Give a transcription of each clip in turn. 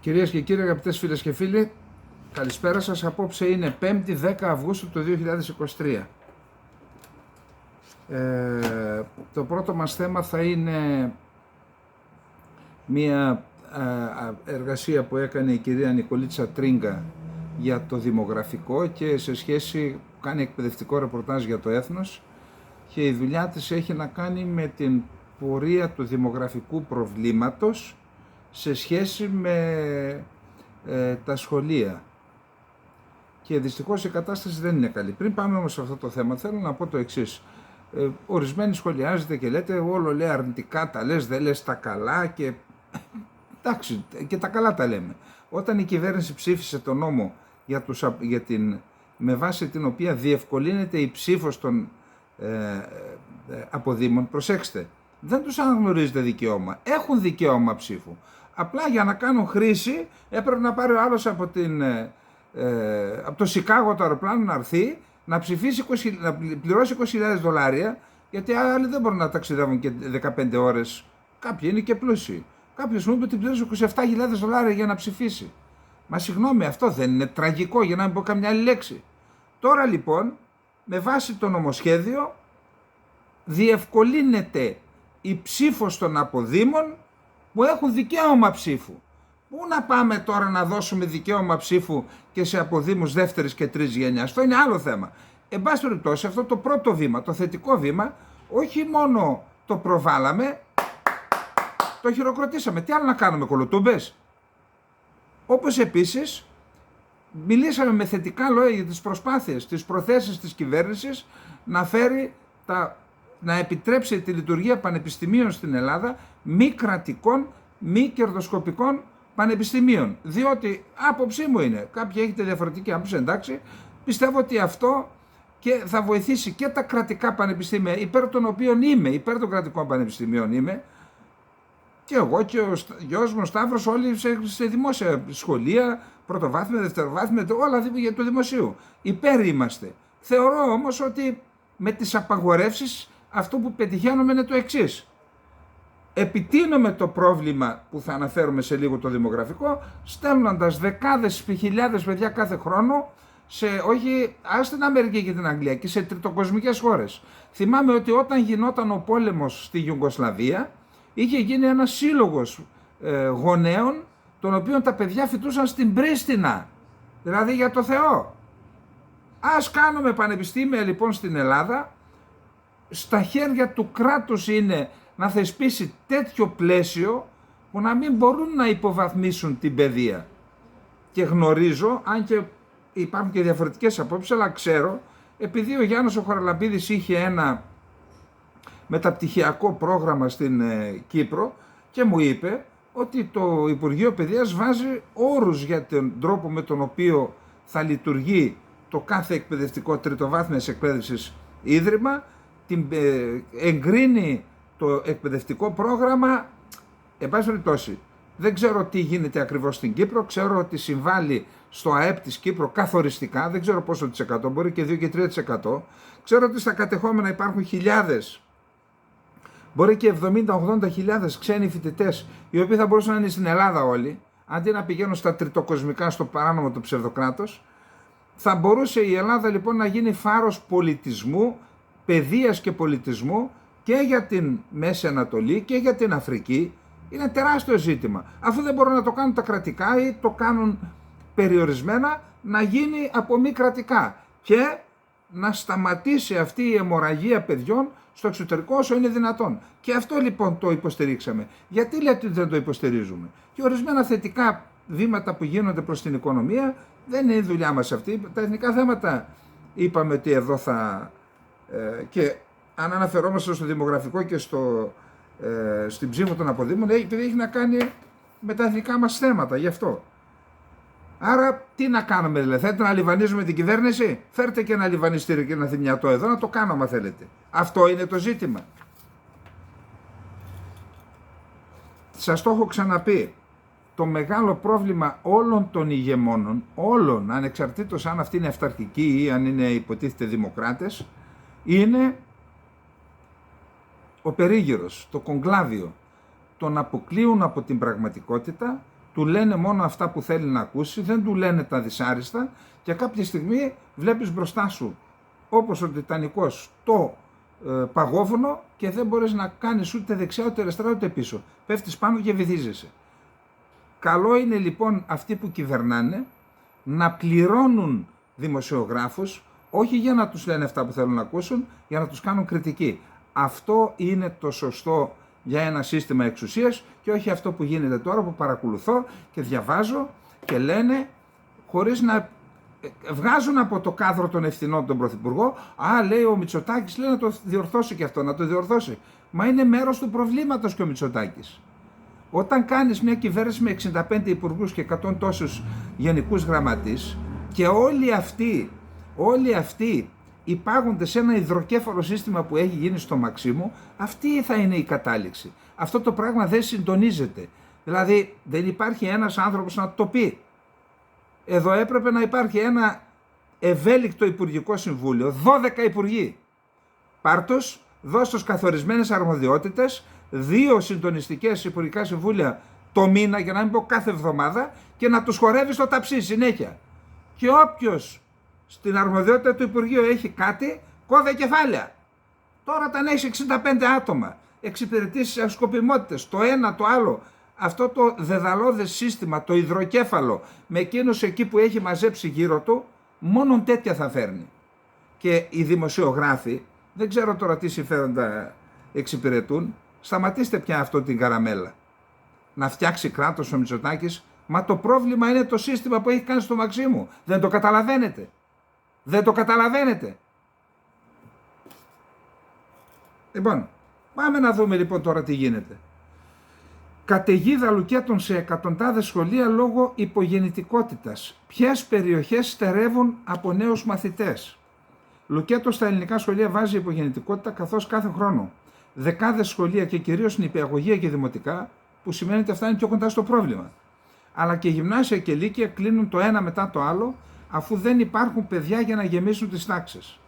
Κυρίες και κύριοι, αγαπητές φίλες και φίλοι, καλησπέρα σας. Απόψε είναι 5η 10 Αυγούστου του 2023. Το πρώτο μας θέμα θα είναι μια εργασία που έκανε η κυρία Νικολίτσα Τρίγκα για το δημογραφικό και σε σχέση, κάνει εκπαιδευτικό ρεπορτάζ για το έθνος και η δουλειά της έχει να κάνει με την πορεία του δημογραφικού προβλήματος σε σχέση με τα σχολεία. Και δυστυχώς η κατάσταση δεν είναι καλή. Πριν πάμε όμως σε αυτό το θέμα, θέλω να πω το εξής. Ορισμένοι σχολιάζετε και λέτε όλο λέει αρνητικά τα λες, δεν λες τα καλά και εντάξει, και τα καλά τα λέμε. Όταν η κυβέρνηση ψήφισε τον νόμο με βάση την οποία διευκολύνεται η ψήφος των αποδήμων, προσέξτε, δεν τους αναγνωρίζετε δικαίωμα, έχουν δικαίωμα ψήφου. Απλά για να κάνουν χρήση έπρεπε να πάρει ο άλλος από το Σικάγο το αεροπλάνο να έρθει, να ψηφίσει, να πληρώσει $20,000, γιατί άλλοι δεν μπορούν να ταξιδεύουν και 15 ώρες. Κάποιοι είναι και πλούσιοι. Κάποιος μου είπε ότι πλήρωσε $27,000 για να ψηφίσει. Μα συγγνώμη, αυτό δεν είναι τραγικό, για να μην πω καμιά άλλη λέξη? Τώρα λοιπόν, με βάση το νομοσχέδιο, διευκολύνεται η ψήφος των αποδήμων που έχουν δικαίωμα ψήφου. Πού να πάμε τώρα να δώσουμε δικαίωμα ψήφου και σε αποδήμους δεύτερης και τρίτης γενιάς? Αυτό είναι άλλο θέμα. Εν πάση περιπτώσει, αυτό το πρώτο βήμα, το θετικό βήμα, όχι μόνο το προβάλαμε, το χειροκροτήσαμε. Τι άλλο να κάνουμε, κολοτούμπες? Όπως επίσης, μιλήσαμε με θετικά λόγια για τις προσπάθειες, τις προθέσεις της κυβέρνησης να επιτρέψει τη λειτουργία πανεπιστημίων στην Ελλάδα, μη κρατικών, μη κερδοσκοπικών πανεπιστημίων. Διότι, άποψή μου είναι, κάποιοι έχετε διαφορετική άποψη, εντάξει, πιστεύω ότι αυτό και θα βοηθήσει και τα κρατικά πανεπιστήμια, υπέρ των οποίων είμαι, υπέρ των κρατικών πανεπιστημίων είμαι, και εγώ και ο γιος μου ο Σταύρος, όλοι σε δημόσια σχολεία, πρωτοβάθμια, δευτεροβάθμια, όλα για το δημοσίου. Υπέρ είμαστε. Θεωρώ όμως ότι με τις απαγορεύσεις αυτό που πετυχαίνουμε είναι το εξής. Επιτείνουμε το πρόβλημα που θα αναφέρουμε σε λίγο, το δημογραφικό, στέλνοντας δεκάδες χιλιάδες παιδιά κάθε χρόνο όχι στην Αμερική και την Αγγλία, και σε τριτοκοσμικές χώρες. Θυμάμαι ότι όταν γινόταν ο πόλεμος στη Ιουγκοσλαβία, είχε γίνει ένας σύλλογος γονέων, των οποίων τα παιδιά φοιτούσαν στην Πρίστινα. Δηλαδή, για το Θεό. Ας κάνουμε πανεπιστήμια λοιπόν στην Ελλάδα. Στα χέρια του κράτους είναι να θεσπίσει τέτοιο πλαίσιο που να μην μπορούν να υποβαθμίσουν την παιδεία. Και γνωρίζω, αν και υπάρχουν και διαφορετικές απόψεις, αλλά ξέρω, επειδή ο Γιάννος ο Χαραλαμπίδης είχε ένα μεταπτυχιακό πρόγραμμα στην Κύπρο και μου είπε ότι το Υπουργείο Παιδείας βάζει όρους για τον τρόπο με τον οποίο θα λειτουργεί το κάθε εκπαιδευτικό τριτοβάθμιας εκπαίδευσης ίδρυμα, εγκρίνει το εκπαιδευτικό πρόγραμμα. Εν πάση περιπτώσει, δεν ξέρω τι γίνεται ακριβώς στην Κύπρο, ξέρω ότι συμβάλλει στο ΑΕΠ της Κύπρου καθοριστικά, δεν ξέρω πόσο της εκατό, μπορεί και 2 και 3%. Ξέρω ότι στα κατεχόμενα υπάρχουν χιλιάδες, μπορεί και 70-80 χιλιάδες ξένοι φοιτητές, οι οποίοι θα μπορούσαν να είναι στην Ελλάδα όλοι, αντί να πηγαίνουν στα τριτοκοσμικά, στο παράνομο του ψευδοκράτος. Θα μπορούσε η Ελλάδα λοιπόν να γίνει φάρος πολιτισμού, παιδείας και πολιτισμού και για την Μέση Ανατολή και για την Αφρική. Είναι τεράστιο ζήτημα. Αφού δεν μπορούν να το κάνουν τα κρατικά ή το κάνουν περιορισμένα, να γίνει από μη κρατικά και να σταματήσει αυτή η αιμορραγία παιδιών στο εξωτερικό όσο είναι δυνατόν. Και αυτό λοιπόν το υποστηρίξαμε. Γιατί λέτε ότι δεν το υποστηρίζουμε? Και ορισμένα θετικά βήματα που γίνονται προς την οικονομία δεν είναι η δουλειά μας αυτή. Τα εθνικά θέματα είπαμε ότι εδώ θα... και αν αναφερόμαστε στο δημογραφικό και στην ψήφο των αποδήμων, επειδή έχει να κάνει με τα εθνικά μας θέματα, γι' αυτό. Άρα τι να κάνουμε δηλαδή? Θέλετε να λιβανίζουμε την κυβέρνηση? Φέρτε και ένα λιβανιστήριο και ένα θυμιατό εδώ να το κάνω άμα θέλετε. Αυτό είναι το ζήτημα. Σας το έχω ξαναπεί. Το μεγάλο πρόβλημα όλων των ηγεμόνων, όλων, ανεξαρτήτως αν αυτοί είναι αυταρχικοί ή αν είναι υποτίθεται δημοκράτες, είναι ο περίγυρος, το κογκλάβιο. Τον αποκλείουν από την πραγματικότητα, του λένε μόνο αυτά που θέλει να ακούσει, δεν του λένε τα δυσάριστα και κάποια στιγμή βλέπεις μπροστά σου, όπως ο Τιτανικός, το παγόβουνο και δεν μπορείς να κάνεις ούτε δεξιά, ούτε αριστερά, ούτε πίσω. Πέφτεις πάνω και βυθίζεσαι. Καλό είναι λοιπόν αυτοί που κυβερνάνε να πληρώνουν δημοσιογράφους, όχι για να τους λένε αυτά που θέλουν να ακούσουν, για να τους κάνουν κριτική. Αυτό είναι το σωστό για ένα σύστημα εξουσίας και όχι αυτό που γίνεται τώρα που παρακολουθώ και διαβάζω και λένε χωρίς να βγάζουν από το κάδρο των ευθυνών τον Πρωθυπουργό. Λέει ο Μητσοτάκης, λέει να το διορθώσει και αυτό, να το διορθώσει. Μα είναι μέρος του προβλήματος και ο Μητσοτάκης. Όταν κάνεις μια κυβέρνηση με 65 υπουργούς και 100 τόσους γενικούς γραμματείς και όλοι αυτοί υπάγονται σε ένα υδροκέφαλο σύστημα που έχει γίνει στο Μαξίμου, αυτή θα είναι η κατάληξη. Αυτό το πράγμα δεν συντονίζεται. Δηλαδή δεν υπάρχει ένας άνθρωπος να το πει. Εδώ έπρεπε να υπάρχει ένα ευέλικτο Υπουργικό Συμβούλιο, 12 υπουργοί. Πάρτος, δώσ' τους καθορισμένες αρμοδιότητες, 2 συντονιστικές Υπουργικά Συμβούλια το μήνα, για να μην πω κάθε εβδομάδα, και να τους χορεύει στο ταψί συνέχεια. Και όποιος στην αρμοδιότητα του Υπουργείου έχει κάτι, κόβε κεφάλαια. Τώρα όταν έχει 65 άτομα, εξυπηρετήσεις σκοπιμότητες, το ένα το άλλο, αυτό το δεδαλώδες σύστημα, το υδροκέφαλο, με εκείνος εκεί που έχει μαζέψει γύρω του, μόνον τέτοια θα φέρνει. Και οι δημοσιογράφοι, δεν ξέρω τώρα τι συμφέροντα εξυπηρετούν, σταματήστε πια αυτό την καραμέλα. Να φτιάξει κράτος ο Μητσοτάκης, μα το πρόβλημα είναι το σύστημα που έχει κάνει στο Μαξίμου. Δεν το καταλαβαίνετε. Δεν το καταλαβαίνετε. Λοιπόν, πάμε να δούμε λοιπόν τώρα τι γίνεται. Καταιγίδα λουκέτων σε εκατοντάδες σχολεία λόγω υπογεννητικότητας. Ποιες περιοχές στερεύουν από νέους μαθητές. Λουκέτο στα ελληνικά σχολεία βάζει υπογεννητικότητα, καθώς κάθε χρόνο δεκάδες σχολεία και κυρίως νηπιαγωγεία και δημοτικά, που σημαίνει ότι αυτά είναι πιο κοντά στο πρόβλημα, αλλά και γυμνάσια και λύκεια κλείνουν το ένα μετά το άλλο, αφού δεν υπάρχουν παιδιά για να γεμίσουν τις τάξεις.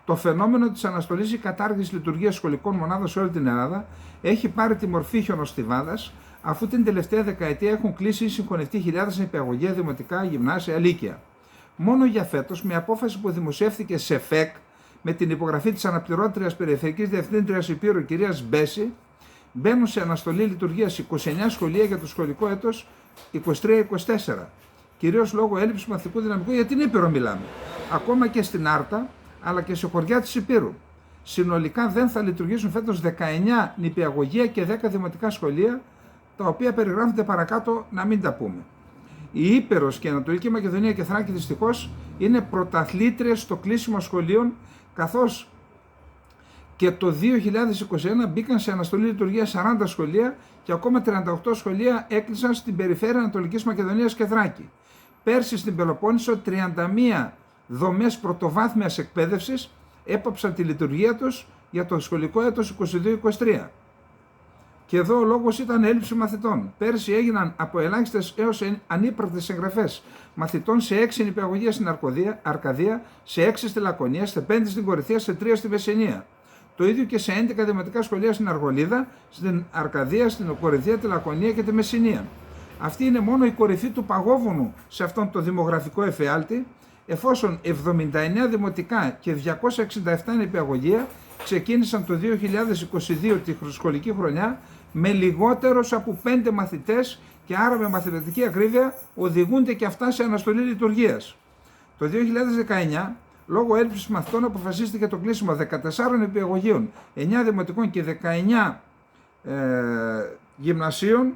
Το φαινόμενο της αναστολής ή κατάργησης λειτουργίας σχολικών μονάδων σε όλη την Ελλάδα έχει πάρει τη μορφή χιονοστιβάδας, αφού την τελευταία δεκαετία έχουν κλείσει ή συγχωνευτεί χιλιάδες νηπιαγωγεία, δημοτικά, γυμνάσια, λύκεια. Μόνο για φέτος, με απόφαση που δημοσιεύθηκε σε ΦΕΚ με την υπογραφή της αναπληρώτριας περιφερειακής διευθύντριας Υπήρου κυρίας Μπέση, μπαίνουν σε αναστολή λειτουργίας 29 σχολεία για το σχολικό έτος 23-24. Κυρίως λόγω έλλειψης μαθητικού δυναμικού, για την Ήπειρο μιλάμε. Ακόμα και στην Άρτα, αλλά και σε χωριά της Υπήρου. Συνολικά δεν θα λειτουργήσουν φέτος 19 νηπιαγωγεία και 10 δημοτικά σχολεία, τα οποία περιγράφονται παρακάτω, να μην τα πούμε. Η Ήπειρος και η Ανατολική Μακεδονία και Θράκη δυστυχώς είναι πρωταθλήτριες στο κλείσιμο σχολείων, καθώς και το 2021 μπήκαν σε αναστολή λειτουργία 40 σχολεία και ακόμα 38 σχολεία έκλεισαν στην περιφέρεια Ανατολικής Μακεδονίας και Θράκη. Πέρσι στην Πελοπόννησο 31 δομές πρωτοβάθμιας εκπαίδευσης έπαψαν τη λειτουργία τους για το σχολικό έτος 22-23. Και εδώ ο λόγος ήταν έλλειψη μαθητών. Πέρσι έγιναν από ελάχιστες έως ανύπαρκτες εγγραφές μαθητών σε 6 νηπιαγωγεία στην Αρκαδία, σε 6 στη Λακωνία, σε 5 στην Κορυθία, σε 3 στη Μεσσηνία. Το ίδιο και σε 11 δημοτικά σχολεία στην Αργολίδα, στην Αρκαδία, στην Κορυθία, τη Λακωνία και τη Μεσσηνία. Αυτή είναι μόνο η κορυφή του παγόβουνου σε αυτόν το δημογραφικό εφιάλτη, εφόσον 79 δημοτικά και 267 νηπιαγωγεία ξεκίνησαν το 2022 τη σχολική χρονιά με λιγότερους από 5 μαθητές και άρα με μαθηματική ακρίβεια οδηγούνται και αυτά σε αναστολή λειτουργίας. Το 2019, λόγω έλλειψης μαθητών, αποφασίστηκε το κλείσιμο 14 νηπιαγωγείων, 9 δημοτικών και 19 γυμνασίων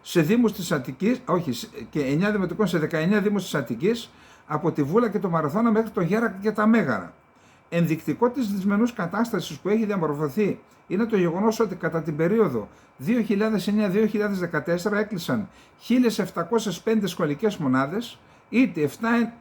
σε δήμους της Αττικής, και 9 δημοτικών σε 19 δήμους της Αττικής, από τη Βούλα και το Μαραθώνα μέχρι το Γέρακα και τα Μέγαρα. Ενδεικτικό της δυσμενούς κατάστασης που έχει διαμορφωθεί είναι το γεγονός ότι κατά την περίοδο 2009-2014 έκλεισαν 1.705 σχολικές μονάδες, είτε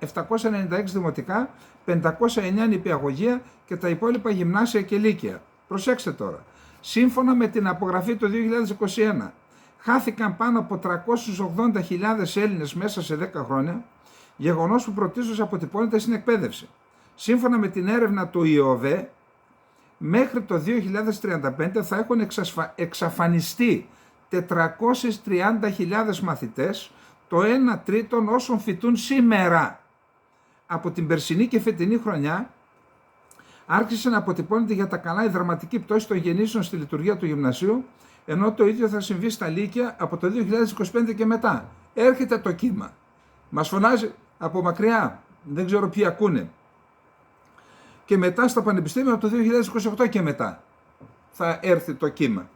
796 δημοτικά, 509 νηπιαγωγεία και τα υπόλοιπα γυμνάσια και λύκεια. Προσέξτε τώρα, σύμφωνα με την απογραφή το 2021, χάθηκαν πάνω από 380.000 Έλληνες μέσα σε 10 χρόνια, γεγονός που πρωτίστως αποτυπώνεται στην εκπαίδευση. Σύμφωνα με την έρευνα του ΙΟΒΕ, μέχρι το 2035 θα έχουν εξαφανιστεί 430.000 μαθητές, το 1 τρίτον όσων φοιτούν σήμερα. Από την περσινή και φετινή χρονιά άρχισε να αποτυπώνεται για τα καλά η δραματική πτώση των γεννήσεων στη λειτουργία του γυμνασίου, ενώ το ίδιο θα συμβεί στα λύκεια από το 2025 και μετά. Έρχεται το κύμα. Μας φωνάζει από μακριά, δεν ξέρω ποιοι ακούνε. Και μετά στα πανεπιστήμια από το 2028 και μετά θα έρθει το κύμα.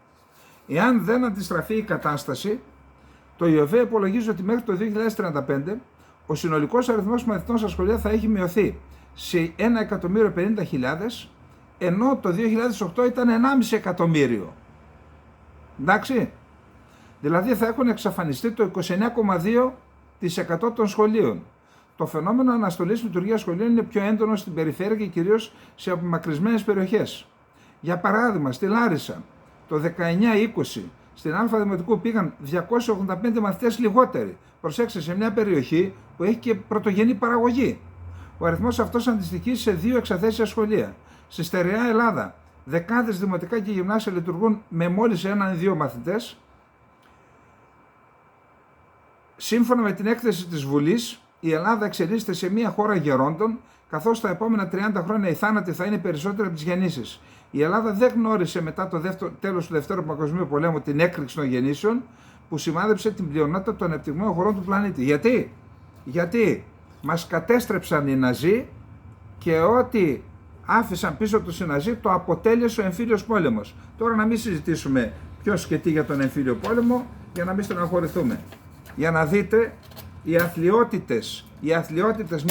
Εάν δεν αντιστραφεί η κατάσταση, το ΙΟΒΕ υπολογίζει ότι μέχρι το 2035 ο συνολικός αριθμός μαθητών στα σχολεία θα έχει μειωθεί σε 1.050.000, ενώ το 2008 ήταν 1,5 εκατομμύριο. Εντάξει, δηλαδή θα έχουν εξαφανιστεί το 29,2% των σχολείων. Το φαινόμενο αναστολής λειτουργίας σχολείων είναι πιο έντονο στην περιφέρεια και κυρίως σε απομακρυσμένες περιοχές. Για παράδειγμα, στη Λάρισα το 19-20 στην Α Δημοτικού πήγαν 285 μαθητές λιγότεροι. Προσέξτε, σε μια περιοχή που έχει και πρωτογενή παραγωγή. Ο αριθμός αυτός αντιστοιχεί σε 2 εξαθέσια σχολεία. Στη στερεά Ελλάδα, δεκάδες δημοτικά και γυμνάσια λειτουργούν με μόλις 1-2 μαθητές. Σύμφωνα με την έκθεση της Βουλής, η Ελλάδα εξελίσσεται σε μια χώρα γερόντων, καθώς τα επόμενα 30 χρόνια οι θάνατοι θα είναι περισσότεροι από τις γεννήσεις. Η Ελλάδα δεν γνώρισε μετά το τέλος του Δευτέρου Παγκοσμίου Πολέμου την έκρηξη των γεννήσεων, που σημάδεψε την πλειονότητα των ανεπτυγμένων χωρών του πλανήτη. Γιατί μας κατέστρεψαν οι Ναζί και ό,τι άφησαν πίσω τους οι Ναζί το αποτέλεσε ο εμφύλιος πόλεμος. Τώρα να μην συζητήσουμε ποιος και τι για τον εμφύλιο πόλεμο, για να μην στεναχωρηθούμε. Για να δείτε οι αθλιότητες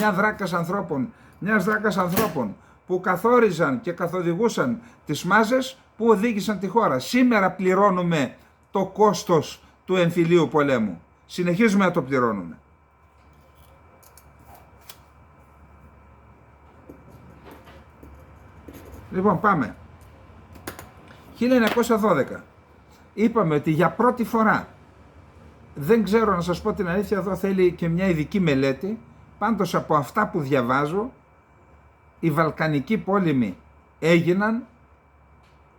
μιας δράκας ανθρώπων που καθόριζαν και καθοδηγούσαν τις μάζες που οδήγησαν τη χώρα. Σήμερα πληρώνουμε το κόστος του εμφυλίου πολέμου. Συνεχίζουμε να το πληρώνουμε. Λοιπόν, πάμε. 1912. Είπαμε ότι για πρώτη φορά, δεν ξέρω να σας πω την αλήθεια, εδώ θέλει και μια ειδική μελέτη, πάντως από αυτά που διαβάζω, οι Βαλκανικοί πόλεμοι έγιναν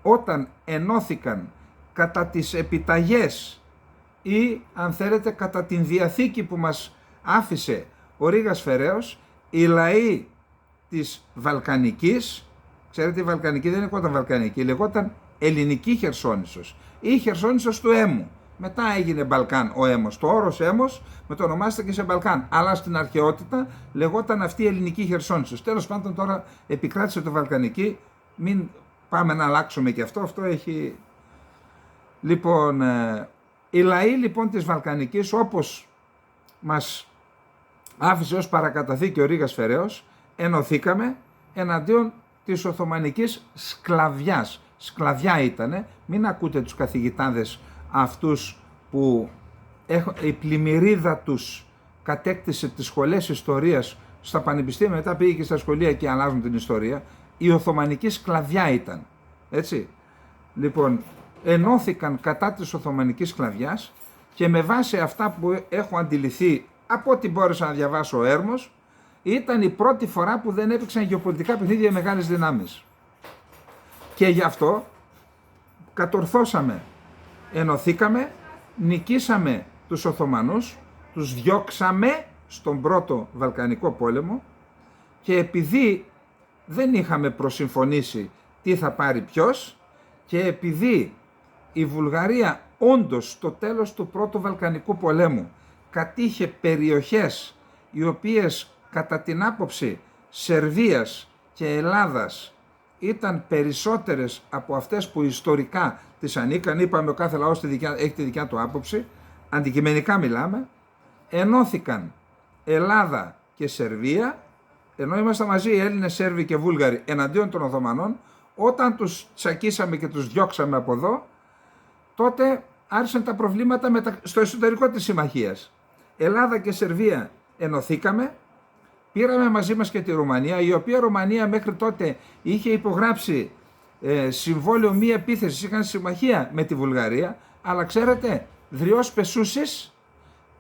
όταν ενώθηκαν κατά τις επιταγές ή αν θέλετε κατά την διαθήκη που μας άφησε ο Ρήγας Φεραίος, οι λαοί της Βαλκανικής. Ξέρετε, η Βαλκανική δεν λεγόταν Βαλκανική, λεγόταν Ελληνική Χερσόνησος ή Χερσόνησος του Έμμου. Μετά έγινε Μπαλκάν ο Έμμος. Το όρος Έμμος μετονομάστηκε σε Μπαλκάν. Αλλά στην αρχαιότητα λεγόταν αυτή η Ελληνική Χερσόνησος. Τέλος πάντων, τώρα επικράτησε το Βαλκανική. Μην πάμε να αλλάξουμε και αυτό. Αυτό έχει. Λοιπόν, οι λαοί λοιπόν της Βαλκανικής, όπως μας άφησε ως παρακαταθήκη ο Ρήγας Φεραίος, ενωθήκαμε εναντίον της Οθωμανικής σκλαβιάς. Σκλαβιά ήτανε, μην ακούτε τους καθηγητάδες αυτούς που η πλημμυρίδα τους κατέκτησε τις σχολές ιστορίας στα πανεπιστήμια, μετά πήγε και στα σχολεία και αλλάζουν την ιστορία. Η Οθωμανική σκλαβιά ήταν, έτσι. Λοιπόν, ενώθηκαν κατά της Οθωμανικής σκλαβιάς και με βάση αυτά που έχω αντιληφθεί από ό,τι μπόρεσα να διαβάσω ο Έρμος, ήταν η πρώτη φορά που δεν έπαιξαν γεωπολιτικά παιχνίδια μεγάλες δυνάμεις. Και γι' αυτό κατορθώσαμε, ενωθήκαμε, νικήσαμε τους Οθωμανούς, τους διώξαμε στον πρώτο Βαλκανικό πόλεμο και επειδή δεν είχαμε προσυμφωνήσει τι θα πάρει ποιος και επειδή η Βουλγαρία όντως στο τέλος του πρώτου Βαλκανικού πολέμου κατήχε περιοχές οι οποίες κατά την άποψη Σερβίας και Ελλάδας ήταν περισσότερες από αυτές που ιστορικά τις ανήκαν, είπαμε ο κάθε λαός έχει τη δικιά του άποψη, αντικειμενικά μιλάμε, ενώθηκαν Ελλάδα και Σερβία, ενώ ήμασταν μαζί οι Έλληνες, Σέρβοι και Βούλγαροι εναντίον των Οθωμανών. Όταν τους τσακίσαμε και τους διώξαμε από εδώ, τότε άρχισαν τα προβλήματα στο εσωτερικό της συμμαχίας. Ελλάδα και Σερβία ενωθήκαμε, πήραμε μαζί μας και τη Ρουμανία, η οποία Ρουμανία μέχρι τότε είχε υπογράψει συμβόλαιο μη επίθεσης, είχαν συμμαχία με τη Βουλγαρία, αλλά ξέρετε, δριός πεσούσης,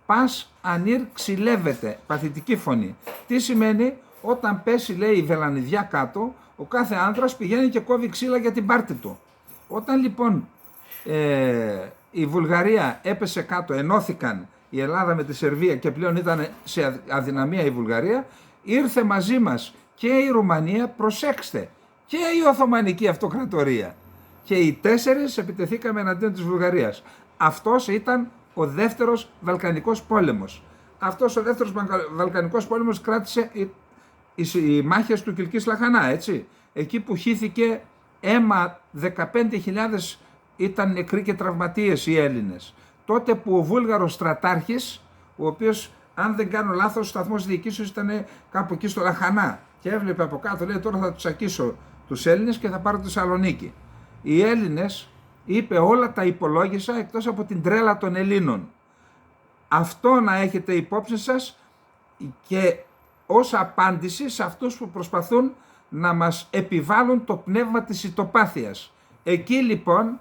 πας ανήρ ξυλεύεται, παθητική φωνή. Τι σημαίνει? Όταν πέσει, λέει, η βελανιδιά κάτω, ο κάθε άντρας πηγαίνει και κόβει ξύλα για την πάρτη του. Όταν λοιπόν η Βουλγαρία έπεσε κάτω, ενώθηκαν η Ελλάδα με τη Σερβία και πλέον ήταν σε αδυναμία η Βουλγαρία, ήρθε μαζί μας και η Ρουμανία, προσέξτε, και η Οθωμανική Αυτοκρατορία. Και οι 4 επιτεθήκαμε εναντίον της Βουλγαρίας. Αυτός ήταν ο δεύτερος Βαλκανικός πόλεμος. Αυτός ο δεύτερος Βαλκανικός πόλεμος κράτησε οι μάχες του Κιλκής Λαχανά, έτσι. Εκεί που χύθηκε αίμα, 15.000 ήταν νεκροί και τραυματίες οι Έλληνες. Τότε που ο Βούλγαρος στρατάρχης, ο οποίος, αν δεν κάνω λάθος, ο σταθμός διοικήσεως ήταν κάπου εκεί στο Λαχανά και έβλεπε από κάτω, λέει, τώρα θα τους τσακίσω τους Έλληνες και θα πάρω τη Θεσσαλονίκη. Οι Έλληνες, είπε, όλα τα υπολόγισα εκτός από την τρέλα των Ελλήνων. Αυτό να έχετε υπόψη σας και ως απάντηση σε αυτούς που προσπαθούν να μας επιβάλλουν το πνεύμα της ητοπάθειας. Εκεί λοιπόν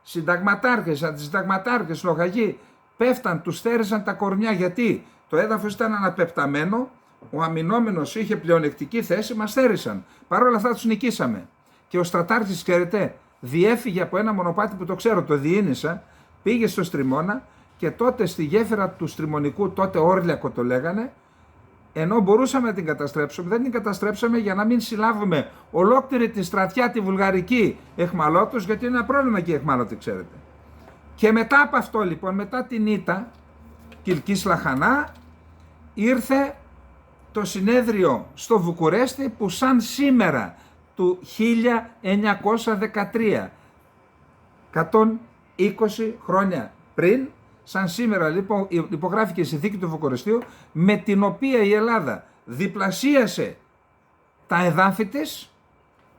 συνταγματάρχες, αντισυνταγματάρχες, λογαγοί πέφταν, τους θέριζαν τα κορμιά, γιατί το έδαφος ήταν αναπεπταμένο, ο αμυνόμενος είχε πλεονεκτική θέση, μας θέρισαν. Παρ' όλα αυτά τους νικήσαμε. Και ο στρατάρχης, ξέρετε, διέφυγε από ένα μονοπάτι που το ξέρω, το διήνυσα, πήγε στο Στριμώνα και τότε στη γέφυρα του Στριμωνικού, τότε Όρλιακο το λέγανε, ενώ μπορούσαμε να την καταστρέψουμε, δεν την καταστρέψαμε για να μην συλλάβουμε ολόκληρη τη στρατιά τη βουλγαρική εχμαλώτους, γιατί είναι ένα πρόβλημα και οι εχμάλωτοι, ξέρετε. Και μετά από αυτό λοιπόν, μετά την ήττα Κιλκής Λαχανά, ήρθε το συνέδριο στο Βουκουρέστι που σαν σήμερα του 1913, 120 χρόνια πριν, σαν σήμερα λοιπόν υπογράφηκε η συνθήκη του Βουκουρεστίου, με την οποία η Ελλάδα διπλασίασε τα εδάφη της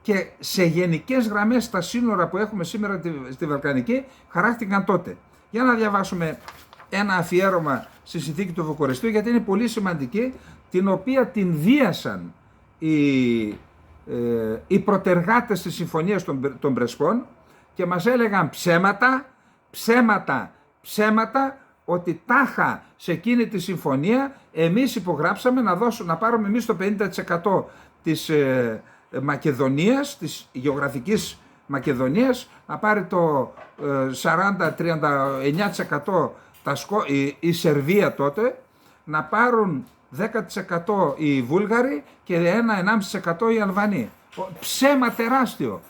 και σε γενικές γραμμές τα σύνορα που έχουμε σήμερα στη Βαλκανική χαράχτηκαν τότε. Για να διαβάσουμε ένα αφιέρωμα στη συνθήκη του Βουκουρεστίου, γιατί είναι πολύ σημαντική, την οποία την βίασαν οι προτεργάτες της συμφωνίας των Πρεσπών και μας έλεγαν ψέματα, ότι τάχα σε εκείνη τη συμφωνία εμείς υπογράψαμε να πάρουμε εμείς το 50% της Μακεδονίας, της γεωγραφικής Μακεδονίας, να πάρει το 40-39% η Σερβία τότε, να πάρουν 10% οι Βούλγαροι και 1-1,5% οι Αλβανοί. Ψέμα τεράστιο.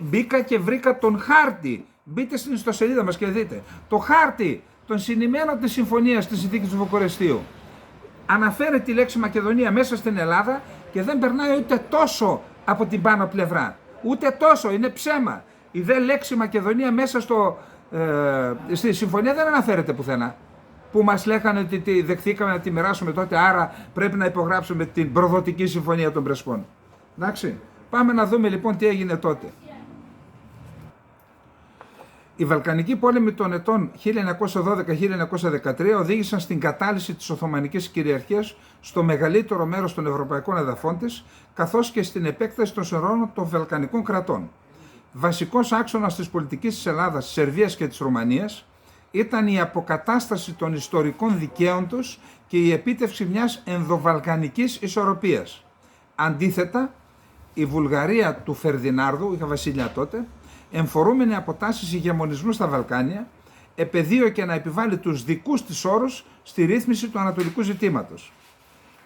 Μπήκα και βρήκα τον χάρτη. Μπείτε στην ιστοσελίδα μας και δείτε. Το χάρτη των συνημένων της συμφωνίας της συνθήκης του Βουκουρεστίου. Αναφέρει τη λέξη Μακεδονία μέσα στην Ελλάδα και δεν περνάει ούτε τόσο από την πάνω πλευρά. Ούτε τόσο, είναι ψέμα. Η δε λέξη Μακεδονία μέσα στη συμφωνία δεν αναφέρεται πουθενά. Που μας λέγανε ότι δεχθήκαμε να τη μοιράσουμε τότε, άρα πρέπει να υπογράψουμε την προδοτική συμφωνία των Πρεσπών. Εντάξει, πάμε να δούμε λοιπόν τι έγινε τότε. Οι Βαλκανικοί πόλεμοι των ετών 1912-1913 οδήγησαν στην κατάλυση της Οθωμανικής κυριαρχίας στο μεγαλύτερο μέρος των ευρωπαϊκών εδαφών της, καθώς και στην επέκταση των συνόρων των Βαλκανικών κρατών. Βασικός άξονας της πολιτικής της Ελλάδας, της Σερβίας και της Ρουμανίας ήταν η αποκατάσταση των ιστορικών δικαίων τους και η επίτευξη μιας ενδοβαλκανικής ισορροπίας. Αντίθετα, η Βουλγαρία του Φερδινάρδου, είχα βασίλεια τότε, εμφορούμενη από τάσεις ηγεμονισμού στα Βαλκάνια, επεδίωκε να επιβάλλει τους δικούς της όρους στη ρύθμιση του ανατολικού ζητήματος.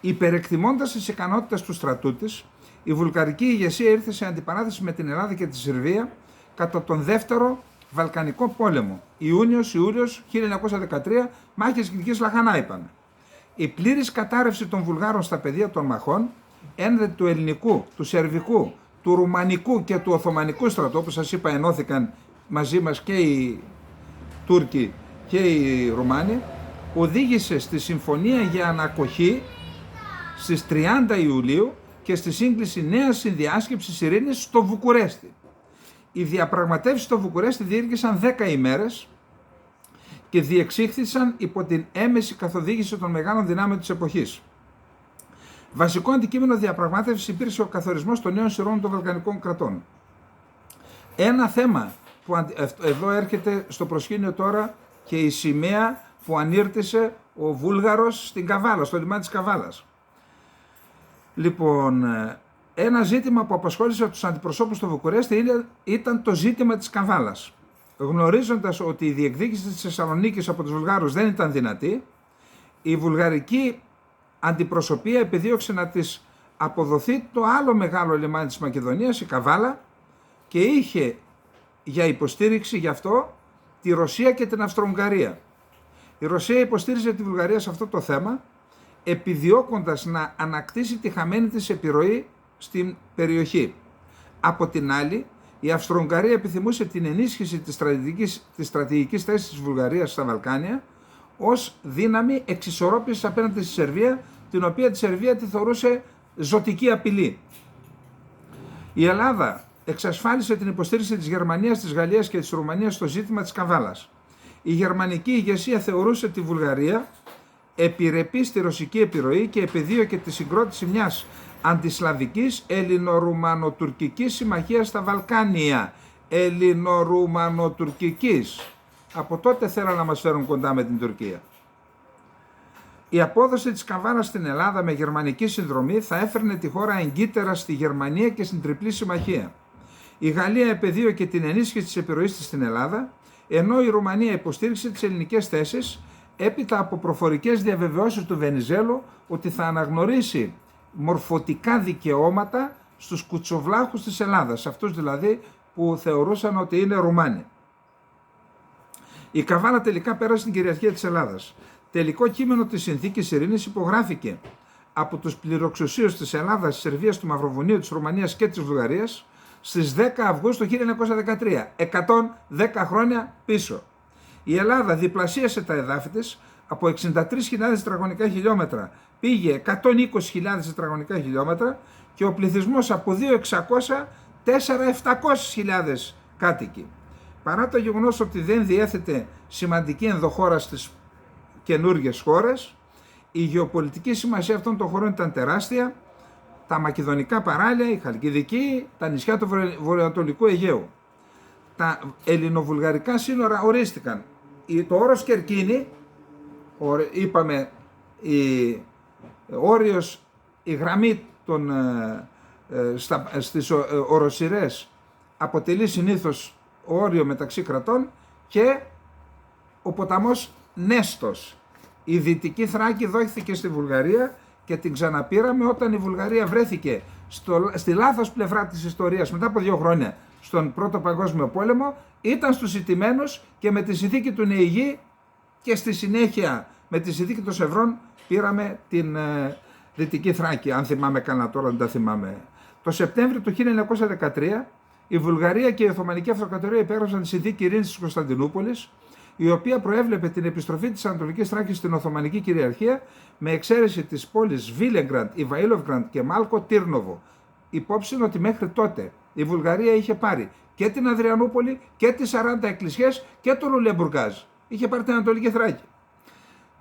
Υπερεκτιμώντας τις ικανότητες του στρατού της, η βουλγαρική ηγεσία ήρθε σε αντιπαράθεση με την Ελλάδα και τη Σερβία κατά τον δεύτερο Βαλκανικό πόλεμο, Ιούνιος-Ιούλιος 1913, μάχες Κιλκής Λαχανά είπαμε. Η πλήρης κατάρρευση των Βουλγάρων στα πεδία των μαχών, ένδε του ελληνικού, του σερβικού, του ρουμανικού και του οθωμανικού στρατού, όπως σας είπα ενώθηκαν μαζί μας και οι Τούρκοι και οι Ρουμάνοι, οδήγησε στη συμφωνία για ανακοχή στις 30 Ιουλίου και στη σύγκληση νέας συνδιάσκεψης ειρήνης στο Βουκουρέστι. Οι διαπραγματεύσεις στο Βουκουρέστι διήρκησαν 10 ημέρες και διεξήχθησαν υπό την έμεση καθοδήγηση των μεγάλων δυνάμεων της εποχής. Βασικό αντικείμενο διαπραγμάτευσης υπήρξε ο καθορισμός των νέων σειρών των Βαλκανικών κρατών. Ένα θέμα που εδώ έρχεται στο προσκήνιο τώρα και η σημαία που ανήρτησε ο Βούλγαρος στην Καβάλα, στο λιμάνι της Καβάλας. Λοιπόν, ένα ζήτημα που απασχόλησε τους αντιπροσώπους του Βουκουρέστι ήταν το ζήτημα της Καβάλας. γνωρίζοντας ότι η διεκδίκηση της Θεσσαλονίκης από τους Βουλγάρους δεν ήταν δυνατή, η βουλγαρική αντιπροσωπεία επιδίωξε να της αποδοθεί το άλλο μεγάλο λιμάνι της Μακεδονίας, η Καβάλα, και είχε για υποστήριξη γι' αυτό τη Ρωσία και την Αυστρο-Ουγγαρία. Η Ρωσία υποστήριζε τη Βουλγαρία σε αυτό το θέμα, επιδιώκοντας να ανακτήσει τη χαμένη της επιρροή στην περιοχή. Από την άλλη, η Αυστρο-Ουγγαρία επιθυμούσε την ενίσχυση της στρατηγικής θέσης της Βουλγαρίας στα Βαλκάνια ως δύναμη εξισορρόπησης απέναντι στη Σερβία, την οποία τη Σερβία τη θεωρούσε ζωτική απειλή. Η Ελλάδα εξασφάλισε την υποστήριξη της Γερμανίας, της Γαλλίας και της Ρουμανίας στο ζήτημα της Καβάλας. Η γερμανική ηγεσία θεωρούσε τη Βουλγαρία επιρρεπή στη ρωσική επιρροή και επιδίωκε τη συγκρότηση μιας αντισλαβικής ελληνορουμανοτουρκικής συμμαχίας στα Βαλκάνια. Ελληνορουμανοτουρκικής. Από τότε θέλαν να μας φέρουν κοντά με την Τουρκία. Η απόδοση της Καβάλας στην Ελλάδα με γερμανική συνδρομή θα έφερνε τη χώρα εγκύτερα στη Γερμανία και στην Τριπλή Συμμαχία. Η Γαλλία επεδίωκε την ενίσχυση της επιρροής της στην Ελλάδα, ενώ η Ρουμανία υποστήριξε τις ελληνικές θέσεις έπειτα από προφορικές διαβεβαιώσεις του Βενιζέλου ότι θα αναγνωρίσει μορφωτικά δικαιώματα στους κουτσοβλάχους της Ελλάδας, αυτούς δηλαδή που θεωρούσαν ότι είναι Ρουμάνοι. Η Καβάλα τελικά πέρασε στην κυριαρχία της Ελλάδας. Τελικό κείμενο της Συνθήκης Ειρήνης υπογράφηκε από τους πληροξουσίους της Ελλάδας, της Σερβίας, του Μαυροβουνίου, της Ρουμανίας και της Βουλγαρίας στις 10 Αυγούστου 1913, 110 χρόνια πίσω. Η Ελλάδα διπλασίασε τα εδάφη της, από 63.000 τετραγωνικά χιλιόμετρα πήγε 120.000 τετραγωνικά χιλιόμετρα και ο πληθυσμός από 2.600 4.700.000 κάτοικοι. Παρά το γεγονός ότι δεν διέθετε σημαντική ενδοχώρα στις καινούργιες χώρες, η γεωπολιτική σημασία αυτών των χωρών ήταν τεράστια. Τα μακεδονικά παράλια, η Χαλκιδική, τα νησιά του βορειοανατολικού Αιγαίου. Τα ελληνοβουλγαρικά σύνορα ορίστηκαν. Το όρος Κερκίνη, είπαμε, η γραμμή στις οροσειρές αποτελεί συνήθως όριο μεταξύ κρατών, και ο ποταμός Νέστος. Η Δυτική Θράκη δόθηκε στη Βουλγαρία και την ξαναπήραμε όταν η Βουλγαρία βρέθηκε στη λάθος πλευρά της ιστορίας μετά από 2 χρόνια στον Πρώτο Παγκόσμιο Πόλεμο, ήταν στους ηττημένους και με τη συνθήκη του Νεηγή και στη συνέχεια με τη συνθήκη των Σευρών πήραμε την Δυτική Θράκη, αν θυμάμαι καλά, τώρα δεν τα θυμάμαι. Το Σεπτέμβριο του 1913 η Βουλγαρία και η Οθωμανική Αυτοκρατορία υπέγραψαν τη συνθήκη ειρήνης της Κωνσταντινούπολης, η οποία προέβλεπε την επιστροφή της Ανατολικής Θράκης στην Οθωμανική κυριαρχία με εξαίρεση της πόλης Βίλεγκραντ, Ιβαήλοβγκραντ και Μάλκο Τύρνοβο. Υπόψη είναι ότι μέχρι τότε η Βουλγαρία είχε πάρει και την Αδριανούπολη και τις 40 εκκλησιές και το Λουλεμπουργκάζ. Είχε πάρει την Ανατολική Θράκη.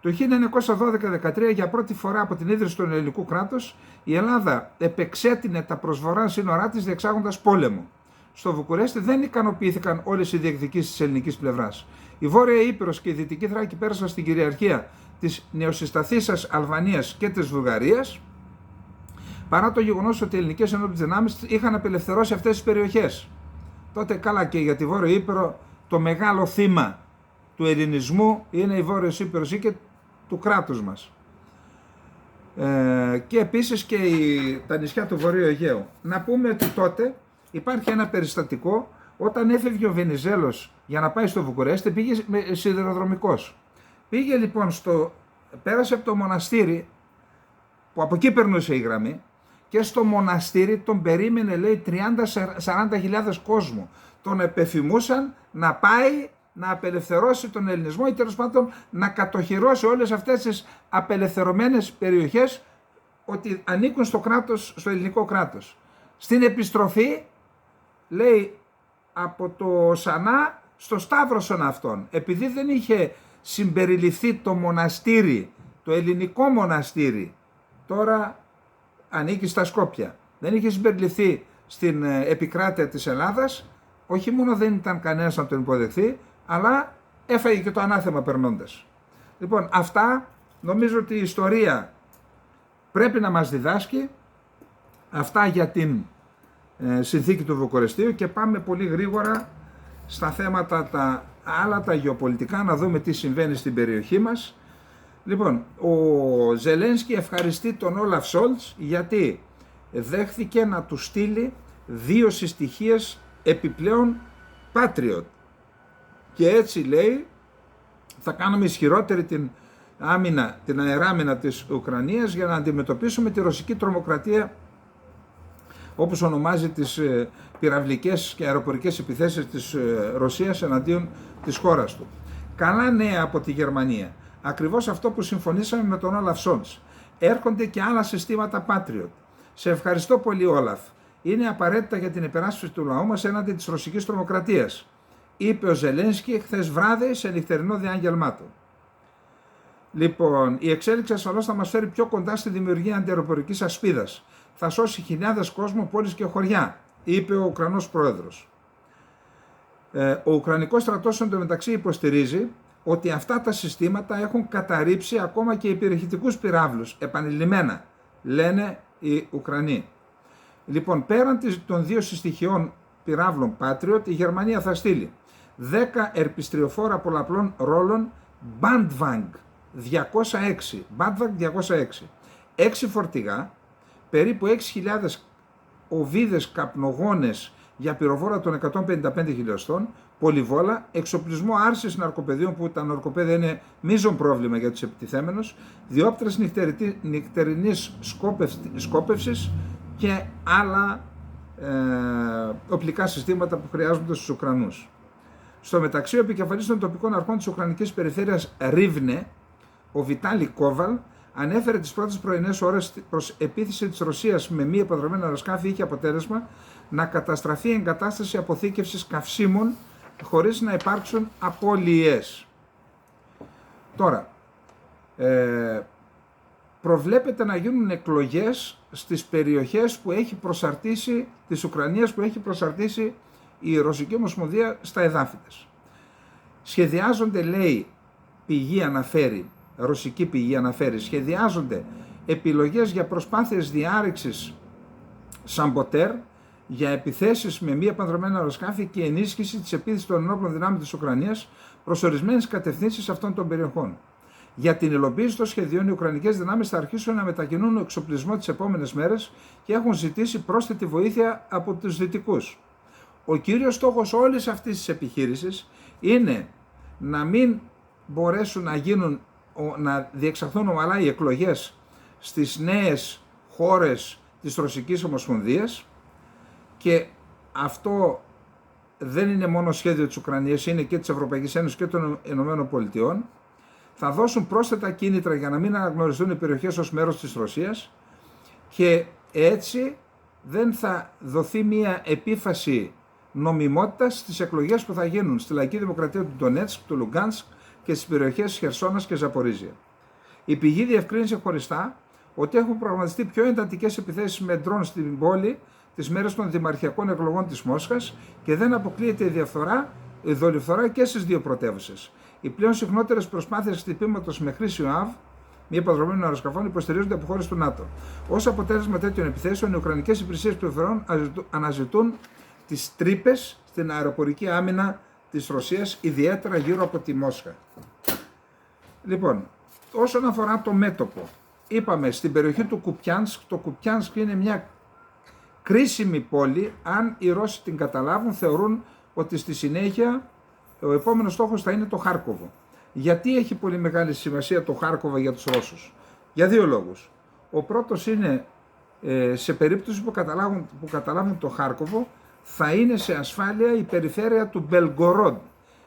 Το 1912-13, για πρώτη φορά από την ίδρυση του ελληνικού κράτους, η Ελλάδα επεξέτεινε τα προσβορρά σύνορά της διεξάγοντας πόλεμο. Στο Βουκουρέστι δεν ικανοποιήθηκαν όλες οι διεκδικήσεις της ελληνικής πλευράς. Η Βόρεια Ήπειρος και η Δυτική Θράκη πέρασαν στην κυριαρχία της νεοσυσταθήσας Αλβανίας και της Βουλγαρίας, παρά το γεγονός ότι οι ελληνικές ενόπλες δυνάμεις είχαν απελευθερώσει αυτές τις περιοχές. Τότε καλά και για τη Βόρεια Ήπειρο το μεγάλο θύμα του ελληνισμού είναι η Βόρεια Ήπειρος και του κράτους μας. Και επίσης και τα νησιά του Βορείου Αιγαίου. Να πούμε ότι τότε υπάρχει ένα περιστατικό. Όταν έφευγε ο Βενιζέλος για να πάει στο Βουκουρέστι, πήγε σιδηροδρομικός. Πήγε λοιπόν πέρασε από το μοναστήρι, που από εκεί περνούσε η γραμμή, και στο μοναστήρι τον περίμενε, λέει, 30-40 κόσμο. Τον επεφημούσαν να πάει να απελευθερώσει τον ελληνισμό ή τέλος πάντων να κατοχυρώσει όλες αυτές τις απελευθερωμένες περιοχές ότι ανήκουν στο ελληνικό κράτος. Στην επιστροφή, λέει, από το Σανά στο Σταύρωσον αυτόν, επειδή δεν είχε συμπεριληφθεί το μοναστήρι, το ελληνικό μοναστήρι, τώρα ανήκει στα Σκόπια, δεν είχε συμπεριληφθεί στην επικράτεια της Ελλάδας, όχι μόνο δεν ήταν κανένας να τον υποδεχθεί, αλλά έφαγε και το ανάθεμα περνώντας. Λοιπόν, αυτά νομίζω ότι η ιστορία πρέπει να μας διδάσκει. Αυτά για την συνθήκη του Βουκουρεστίου, και πάμε πολύ γρήγορα στα θέματα τα άλλα, τα γεωπολιτικά, να δούμε τι συμβαίνει στην περιοχή μας. Λοιπόν, ο Ζελένσκι ευχαριστεί τον Όλαφ Σόλτς γιατί δέχθηκε να του στείλει 2 συστοιχίες επιπλέον Patriot. Και έτσι λέει θα κάνουμε ισχυρότερη την άμυνα, την αεράμυνα της Ουκρανίας για να αντιμετωπίσουμε τη ρωσική τρομοκρατία, όπως ονομάζει τις πυραυλικές και αεροπορικές επιθέσεις της Ρωσίας εναντίον της χώρας του. Καλά νέα από τη Γερμανία. Ακριβώς αυτό που συμφωνήσαμε με τον Όλαφ Σόλτς. Έρχονται και άλλα συστήματα Patriot. Σε ευχαριστώ πολύ, Όλαφ. Είναι απαραίτητα για την υπεράσπιση του λαού μας έναντι της ρωσικής τρομοκρατίας, είπε ο Ζελένσκι χθες βράδυ σε νυχτερινό διάγγελμά του. Λοιπόν, η εξέλιξη ασφαλώς θα μας φέρει πιο κοντά στη δημιουργία αντιαεροπορικής ασπίδας. Θα σώσει χιλιάδες κόσμο, πόλεις και χωριά, είπε ο Ουκρανός πρόεδρος. Ο Ουκρανικός στρατός εντωμεταξύ υποστηρίζει ότι αυτά τα συστήματα έχουν καταρρύψει ακόμα και υπερηχητικούς πυράβλους, επανειλημμένα, λένε οι Ουκρανοί. Λοιπόν, πέραν των 2 συστοιχειών πυράβλων Patriot, η Γερμανία θα στείλει 10 ερπιστριοφόρα πολλαπλών ρόλων Bandwang 206, Bandwang 206, 6 φορτηγά, περίπου 6.000 οβίδες καπνογόνες για πυροβόλα των 155 χιλιοστών, πολυβόλα, εξοπλισμό άρσης ναρκοπαιδίων, που τα ναρκοπαίδια είναι μείζον πρόβλημα για τους επιτιθέμενους, διόπτρες νυχτερινής σκόπευσης και άλλα οπλικά συστήματα που χρειάζονται στους Ουκρανούς. Στο μεταξύ, ο επικεφαλής των τοπικών αρχών της Ουκρανικής περιφέρειας Ρίβνε, ο Βιτάλη Κόβαλ, ανέφερε τις πρώτες πρωινές ώρες προς επίθεση της Ρωσίας με μη επανδρομένα αεροσκάφη είχε αποτέλεσμα να καταστραφεί η εγκατάσταση αποθήκευσης καυσίμων χωρίς να υπάρξουν απώλειες. Τώρα, προβλέπεται να γίνουν εκλογές στις περιοχές που έχει προσαρτήσει, της Ουκρανίας που έχει προσαρτήσει η Ρωσική Ομοσπονδία στα εδάφη της. Σχεδιάζονται, λέει, ρωσική πηγή αναφέρει, σχεδιάζονται επιλογές για προσπάθειες διάρρηξης σαμποτέρ, για επιθέσεις με μη επανδρομένα αεροσκάφη και ενίσχυση της επίθεσης των ενόπλων δυνάμεων της Ουκρανίας προς ορισμένες κατευθύνσεις αυτών των περιοχών. Για την υλοποίηση των σχεδίων, οι Ουκρανικές δυνάμεις θα αρχίσουν να μετακινούν εξοπλισμό τις επόμενες μέρες και έχουν ζητήσει πρόσθετη βοήθεια από τους Δυτικούς. Ο κύριος στόχος όλης αυτής της επιχείρησης είναι να μην μπορέσουν να διεξαχθούν ομαλά οι εκλογές στις νέες χώρες της Ρωσικής Ομοσπονδίας, και αυτό δεν είναι μόνο σχέδιο της Ουκρανίας, είναι και της Ευρωπαϊκής Ένωσης και των Ηνωμένων Πολιτειών. Θα δώσουν πρόσθετα κίνητρα για να μην αναγνωριστούν οι περιοχές ως μέρος της Ρωσίας και έτσι δεν θα δοθεί μια επίφαση νομιμότητας στις εκλογές που θα γίνουν στη Λαϊκή Δημοκρατία του Ντονέτσκ, του Λουγκάνσκ και στις περιοχές Χερσόνας και Ζαπορίζια. Η πηγή διευκρίνησε χωριστά ότι έχουν προγραμματιστεί πιο εντατικές επιθέσεις με ντρόν στην πόλη τις μέρες των δημαρχιακών εκλογών της Μόσχας και δεν αποκλείεται η δολιοφθορά και στις δύο πρωτεύουσες. Οι πλέον συχνότερες προσπάθειες χτυπήματος με χρήση ΟΑΒ, μη επανδρομένων αεροσκαφών, υποστηρίζονται από χώρες του ΝΑΤΟ. Ως αποτέλεσμα τέτοιων επιθέσεων, οι Ουκρανικές υπηρεσίες πληροφοριών αναζητούν τις τρύπες στην αεροπορική άμυνα της Ρωσίας, ιδιαίτερα γύρω από τη Μόσχα. Λοιπόν, όσον αφορά το μέτωπο, είπαμε στην περιοχή του Κουπιάνσκ, το Κουπιάνσκ είναι μια κρίσιμη πόλη. Αν οι Ρώσοι την καταλάβουν, θεωρούν ότι στη συνέχεια ο επόμενος στόχος θα είναι το Χάρκοβο. Γιατί έχει πολύ μεγάλη σημασία το Χάρκοβο για τους Ρώσους? Για δύο λόγους. Ο πρώτος είναι, σε περίπτωση που καταλάβουν το Χάρκοβο, θα είναι σε ασφάλεια η περιφέρεια του Μπελγκορόντ,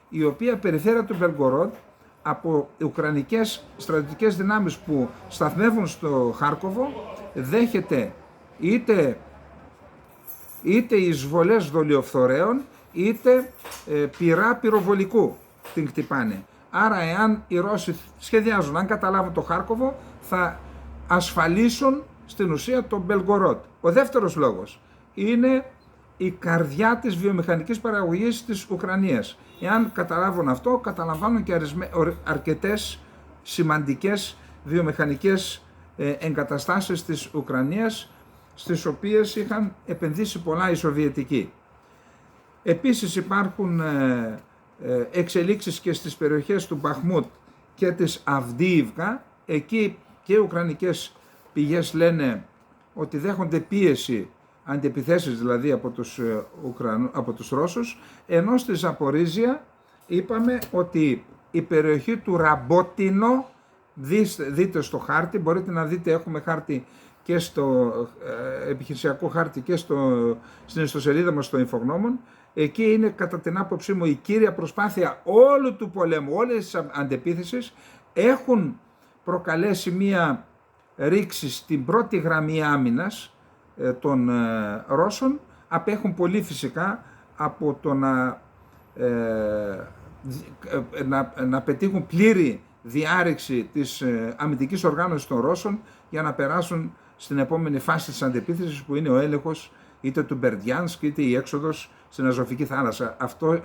η οποία περιφέρεια του Μπελγκορόντ από ουκρανικές στρατιωτικές δυνάμεις που σταθμεύουν στο Χάρκοβο δέχεται είτε εισβολές δολιοφθορέων είτε πυρά πυροβολικού την χτυπάνε. Άρα εάν οι Ρώσοι σχεδιάζουν, αν καταλάβουν το Χάρκοβο, θα ασφαλίσουν στην ουσία τον Μπελγκορόντ. Ο δεύτερος λόγος είναι η καρδιά της βιομηχανικής παραγωγής της Ουκρανίας. Εάν καταλάβουν αυτό, καταλαμβάνουν και αρκετές σημαντικές βιομηχανικές εγκαταστάσεις της Ουκρανίας, στις οποίες είχαν επενδύσει πολλά οι Σοβιετικοί. Επίσης υπάρχουν εξελίξεις και στις περιοχές του Μπαχμούτ και της Αυδίιβκα. Εκεί και οι ουκρανικές πηγές λένε ότι δέχονται πίεση, αντιεπιθέσεις δηλαδή από τους Ρώσους, ενώ στη Ζαπορίζια είπαμε ότι η περιοχή του Ραμπότινο, δείτε στο χάρτη, μπορείτε να δείτε, έχουμε χάρτη και στο επιχειρησιακό χάρτη και στην ιστοσελίδα μας στο Ινφογνώμων. Εκεί είναι κατά την άποψή μου η κύρια προσπάθεια όλου του πολέμου, όλες τις αντεπίθεσεις έχουν προκαλέσει μία ρήξη στην πρώτη γραμμή άμυνας των Ρώσων. Απέχουν πολύ φυσικά από το να πετύχουν πλήρη διάρρηξη της αμυντικής οργάνωσης των Ρώσων για να περάσουν στην επόμενη φάση της αντεπίθεσης, που είναι ο έλεγχος είτε του Μπερντιάνσκ είτε η έξοδος στην Αζωφική θάλασσα.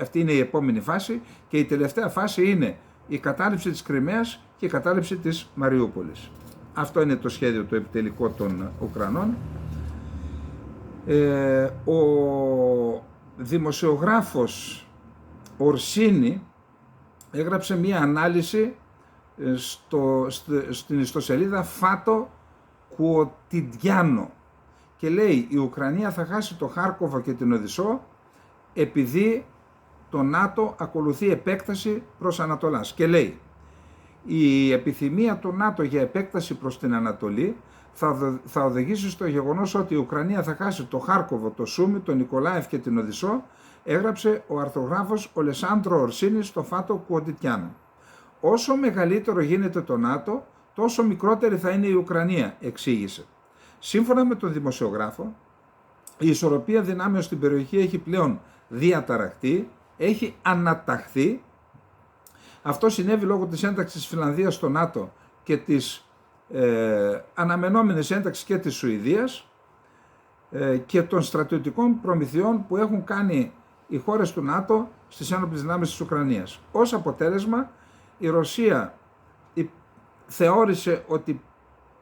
Αυτή είναι η επόμενη φάση, και η τελευταία φάση είναι η κατάληψη της Κριμαίας και η κατάληψη της Μαριούπολης. Αυτό είναι το σχέδιο το επιτελικό των Ουκρανών. Ο δημοσιογράφος Ορσίνη έγραψε μία ανάλυση στην ιστοσελίδα Φάτο Κουοτιντιάνο και λέει: η Ουκρανία θα χάσει το Χάρκοβο και την Οδυσσό επειδή το ΝΑΤΟ ακολουθεί επέκταση προς Ανατολάς. Και λέει: η επιθυμία του ΝΑΤΟ για επέκταση προς την Ανατολή θα οδηγήσει στο γεγονός ότι η Ουκρανία θα χάσει το Χάρκοβο, το Σούμι, το Νικολάεφ και την Οδυσσό, έγραψε ο αρθρογράφος Ολεσάνδρο Ορσίνη στο Φάτο Κουοτιντιάνο. Όσο μεγαλύτερο γίνεται το ΝΑΤΟ, τόσο μικρότερη θα είναι η Ουκρανία, εξήγησε. Σύμφωνα με τον δημοσιογράφο, η ισορροπία δυνάμεων στην περιοχή έχει πλέον διαταραχτεί, έχει αναταχθεί. Αυτό συνέβη λόγω της ένταξης της Φινλανδίας στο ΝΑΤΟ και της αναμενόμενης ένταξης και της Σουηδίας και των στρατιωτικών προμηθειών που έχουν κάνει οι χώρες του ΝΑΤΟ στις ένοπλες δυνάμεις της Ουκρανίας. Ως αποτέλεσμα, η Ρωσία θεώρησε ότι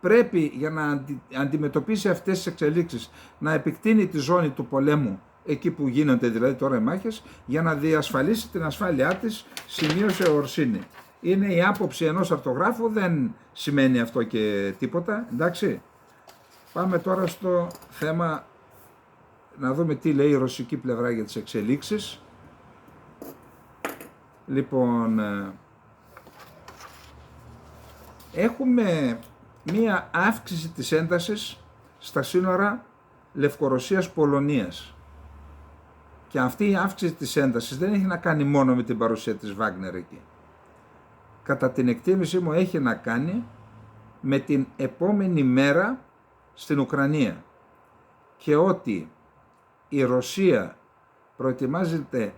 πρέπει, για να αντιμετωπίσει αυτές τις εξελίξεις, να επεκτείνει τη ζώνη του πολέμου, εκεί που γίνονται δηλαδή τώρα οι μάχες, για να διασφαλίσει την ασφάλειά της, σημείωσε ο Ορσίνη. Είναι η άποψη ενός αρτογράφου, δεν σημαίνει αυτό και τίποτα, εντάξει. Πάμε τώρα στο θέμα, να δούμε τι λέει η ρωσική πλευρά για τις εξελίξεις. Λοιπόν, έχουμε μία αύξηση της έντασης στα σύνορα Λευκορωσίας-Πολωνίας. Και αυτή η αύξηση της έντασης δεν έχει να κάνει μόνο με την παρουσία της Βάγνερ εκεί. Κατά την εκτίμησή μου έχει να κάνει με την επόμενη μέρα στην Ουκρανία και ότι η Ρωσία προετοιμάζεται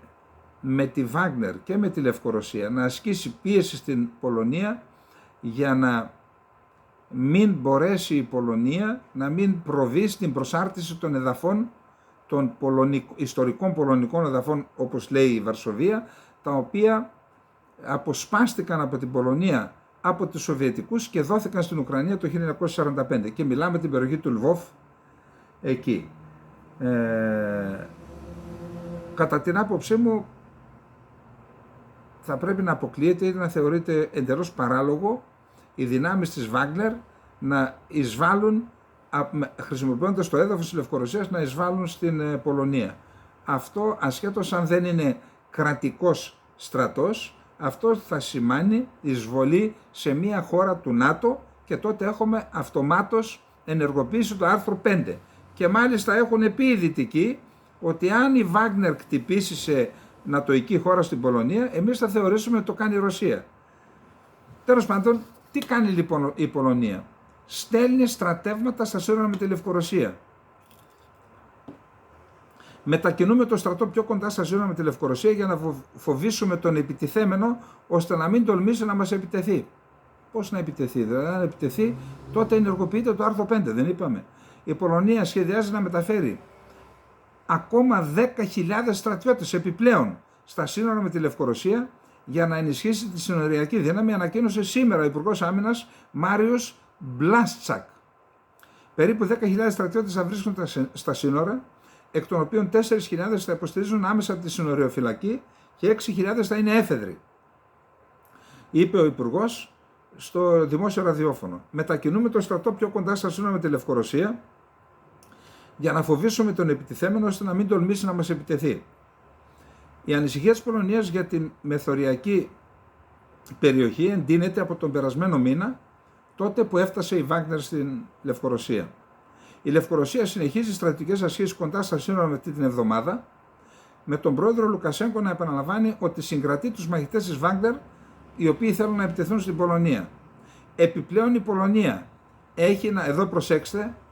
με τη Βάγνερ και με τη Λευκορωσία να ασκήσει πίεση στην Πολωνία για να μην μπορέσει η Πολωνία να μην προβεί στην προσάρτηση των εδαφών, των ιστορικών πολωνικών εδαφών, όπως λέει η Βαρσοβία, τα οποία αποσπάστηκαν από την Πολωνία από τους Σοβιετικούς και δόθηκαν στην Ουκρανία το 1945, και μιλάμε την περιοχή του Λβόβ εκεί. Κατά την άποψή μου θα πρέπει να αποκλείεται ή να θεωρείται εντελώς παράλογο οι δυνάμεις της Βάγνερ να εισβάλλουν, χρησιμοποιώντας το έδαφος της Λευκορωσίας, να εισβάλλουν στην Πολωνία. Αυτό, ασχέτως αν δεν είναι κρατικός στρατός, αυτό θα σημαίνει εισβολή σε μια χώρα του ΝΑΤΟ και τότε έχουμε αυτομάτως ενεργοποίηση του άρθρου 5. Και μάλιστα έχουν πει οι Δυτικοί ότι αν η Βάγνερ κτυπήσει σε νατοϊκή χώρα στην Πολωνία, εμείς θα θεωρήσουμε ότι το κάνει η Ρωσία. Τέλος πάντων, τι κάνει λοιπόν η Πολωνία? Στέλνει στρατεύματα στα σύνορα με τη Λευκορωσία. Μετακινούμε το στρατό πιο κοντά στα σύνορα με τη Λευκορωσία για να φοβήσουμε τον επιτιθέμενο, ώστε να μην τολμήσει να μας επιτεθεί. Πώς να επιτεθεί? Δηλαδή, αν επιτεθεί, τότε ενεργοποιείται το άρθρο 5, δεν είπαμε? Η Πολωνία σχεδιάζει να μεταφέρει ακόμα 10.000 στρατιώτες επιπλέον στα σύνορα με τη Λευκορωσία για να ενισχύσει τη συνοριακή δύναμη, ανακοίνωσε σήμερα ο Υπουργός Άμυνας Μάριος Μπλάστσακ. Περίπου 10.000 στρατιώτες θα βρίσκονται στα σύνορα, εκ των οποίων 4.000 θα υποστηρίζουν άμεσα από τη συνοριοφυλακή και 6.000 θα είναι έφεδροι, είπε ο Υπουργός στο δημόσιο ραδιόφωνο. Μετακινούμε το στρατό πιο κοντά στα σύνορα με τη Λευκορωσία για να φοβήσουμε τον επιτιθέμενο ώστε να μην τολμήσει να μας επιτεθεί. Η ανησυχία της Πολωνίας για την μεθοριακή περιοχή εντείνεται από τον περασμένο μήνα, τότε που έφτασε η Βάγκνερ στην Λευκορωσία. Η Λευκορωσία συνεχίζει στρατιωτικές ασκήσεις κοντά στα σύνορα με αυτή την εβδομάδα, με τον πρόεδρο Λουκασέγκο να επαναλαμβάνει ότι συγκρατεί τους μαχητές της Βάγκνερ, οι οποίοι θέλουν να επιτεθούν στην Πολωνία. Επιπλέον η Πολωνία έχει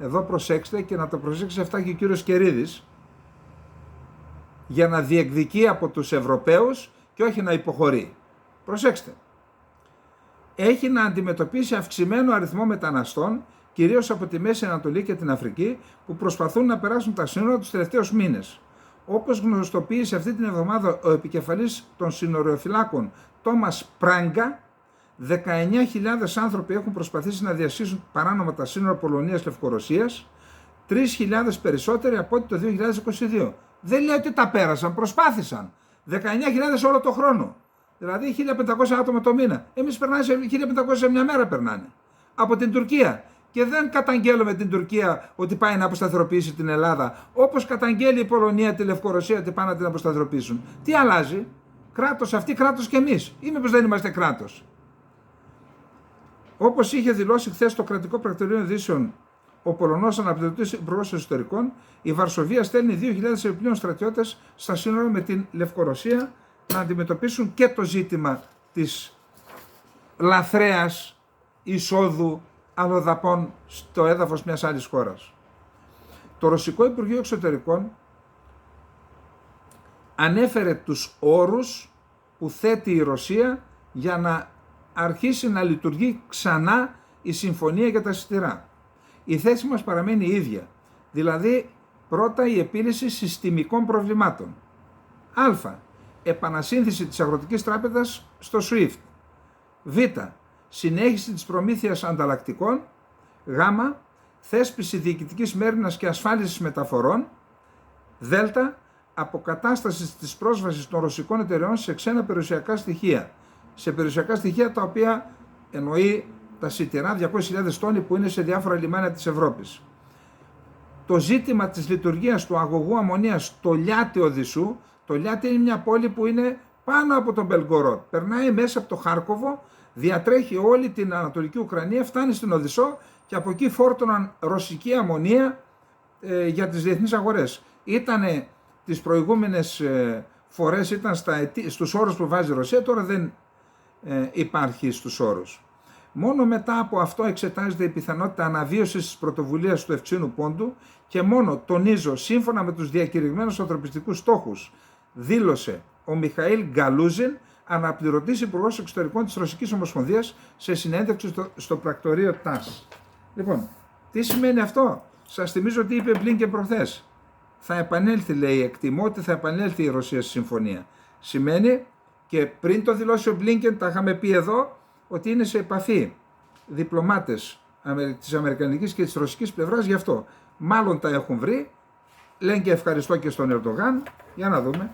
εδώ προσέξτε και να το προσέξει αυτά και ο κύριος Κερίδης, για να διεκδικεί από τους Ευρωπαίους και όχι να υποχωρεί. Προσέξτε. Έχει να αντιμετωπίσει αυξημένο αριθμό μεταναστών, κυρίως από τη Μέση Ανατολή και την Αφρική, που προσπαθούν να περάσουν τα σύνορα τους τελευταίους μήνες. Όπως γνωστοποίησε αυτή την εβδομάδα ο επικεφαλής των συνοριοφυλάκων Τόμας Πράγκα, 19.000 άνθρωποι έχουν προσπαθήσει να διασχίσουν παράνομα τα σύνορα Πολωνίας-Λευκορωσίας, 3.000 περισσότεροι από ό,τι το 2022. Δεν λέει ότι τα πέρασαν, προσπάθησαν. 19.000 όλο το χρόνο. Δηλαδή 1.500 άτομα το μήνα. Εμείς περνάμε 1.500 σε μια μέρα περνάνε. Από την Τουρκία. Και δεν καταγγέλουμε την Τουρκία ότι πάει να αποσταθεροποιήσει την Ελλάδα, όπως καταγγέλει η Πολωνία τη Λευκορωσία ότι πάνε να την αποσταθεροποιήσουν. Τι αλλάζει? Κράτος αυτοί, κράτος και εμείς. Ή μήπως δεν είμαστε κράτος? Όπως είχε δηλώσει χθες το κρατικό πρακτορείο ειδήσεων ο Πολωνός αναπληρωτής υπουργός εσωτερικών, η Βαρσοβία στέλνει 2.000 επιπλέον στρατιώτες στα σύνορα με την Λευκορωσία να αντιμετωπίσουν και το ζήτημα της λαθρέας εισόδου αλλοδαπών στο έδαφος μιας άλλης χώρας. Το Ρωσικό Υπουργείο Εξωτερικών ανέφερε τους όρους που θέτει η Ρωσία για να αρχίσει να λειτουργεί ξανά η συμφωνία για τα σιτηρά. Η θέση μας παραμένει η ίδια, δηλαδή πρώτα η επίλυση συστημικών προβλημάτων. Α. Επανασύνθεση της Αγροτικής Τράπεζας στο SWIFT. Β. Συνέχιση της προμήθειας ανταλλακτικών. Γ. Θέσπιση διοικητικής μέριμνας και ασφάλισης μεταφορών. Δ. Αποκατάσταση της πρόσβασης των ρωσικών εταιρεών σε ξένα περιουσιακά στοιχεία. Σε περιουσιακά στοιχεία τα οποία εννοεί τα σιτηρά 200.000 τόνοι που είναι σε διάφορα λιμάνια της Ευρώπης. Το ζήτημα της λειτουργίας του αγωγού αμμονίας στο Λιάτι Οδυσσού. Το Λιάτι είναι μια πόλη που είναι πάνω από τον Μπελγκορότ. Περνάει μέσα από το Χάρκοβο, διατρέχει όλη την Ανατολική Ουκρανία, φτάνει στην Οδυσσό και από εκεί φόρτωναν ρωσική αμμονία για τις διεθνείς αγορές. Ήτανε τις προηγούμενες φορές, ήταν στους όρους που βάζει η Ρωσία, τώρα δεν υπάρχει στους όρους. Μόνο μετά από αυτό εξετάζεται η πιθανότητα αναβίωσης της πρωτοβουλίας του Ευξήνου Πόντου και μόνο, τονίζω, σύμφωνα με τους διακηρυγμένους ανθρωπιστικούς στόχους, δήλωσε ο Μιχαήλ Γκαλούζιν, αναπληρωτής υπουργός εξωτερικών της Ρωσικής Ομοσπονδίας, σε συνέντευξη στο πρακτορείο ΤΑΣ. Λοιπόν, τι σημαίνει αυτό? Σας θυμίζω τι είπε Μπλίνκεν προχθές. Θα επανέλθει, λέει, εκτιμώ ότι θα επανέλθει η Ρωσία στη συμφωνία. Σημαίνει, και πριν το δηλώσει ο Μπλίνκεν, τα είχαμε πει εδώ, ότι είναι σε επαφή διπλωμάτες της αμερικανικής και της ρωσικής πλευράς γι' αυτό. Μάλλον τα έχουν βρει, λένε και ευχαριστώ και στον Ερντογάν. Για να δούμε.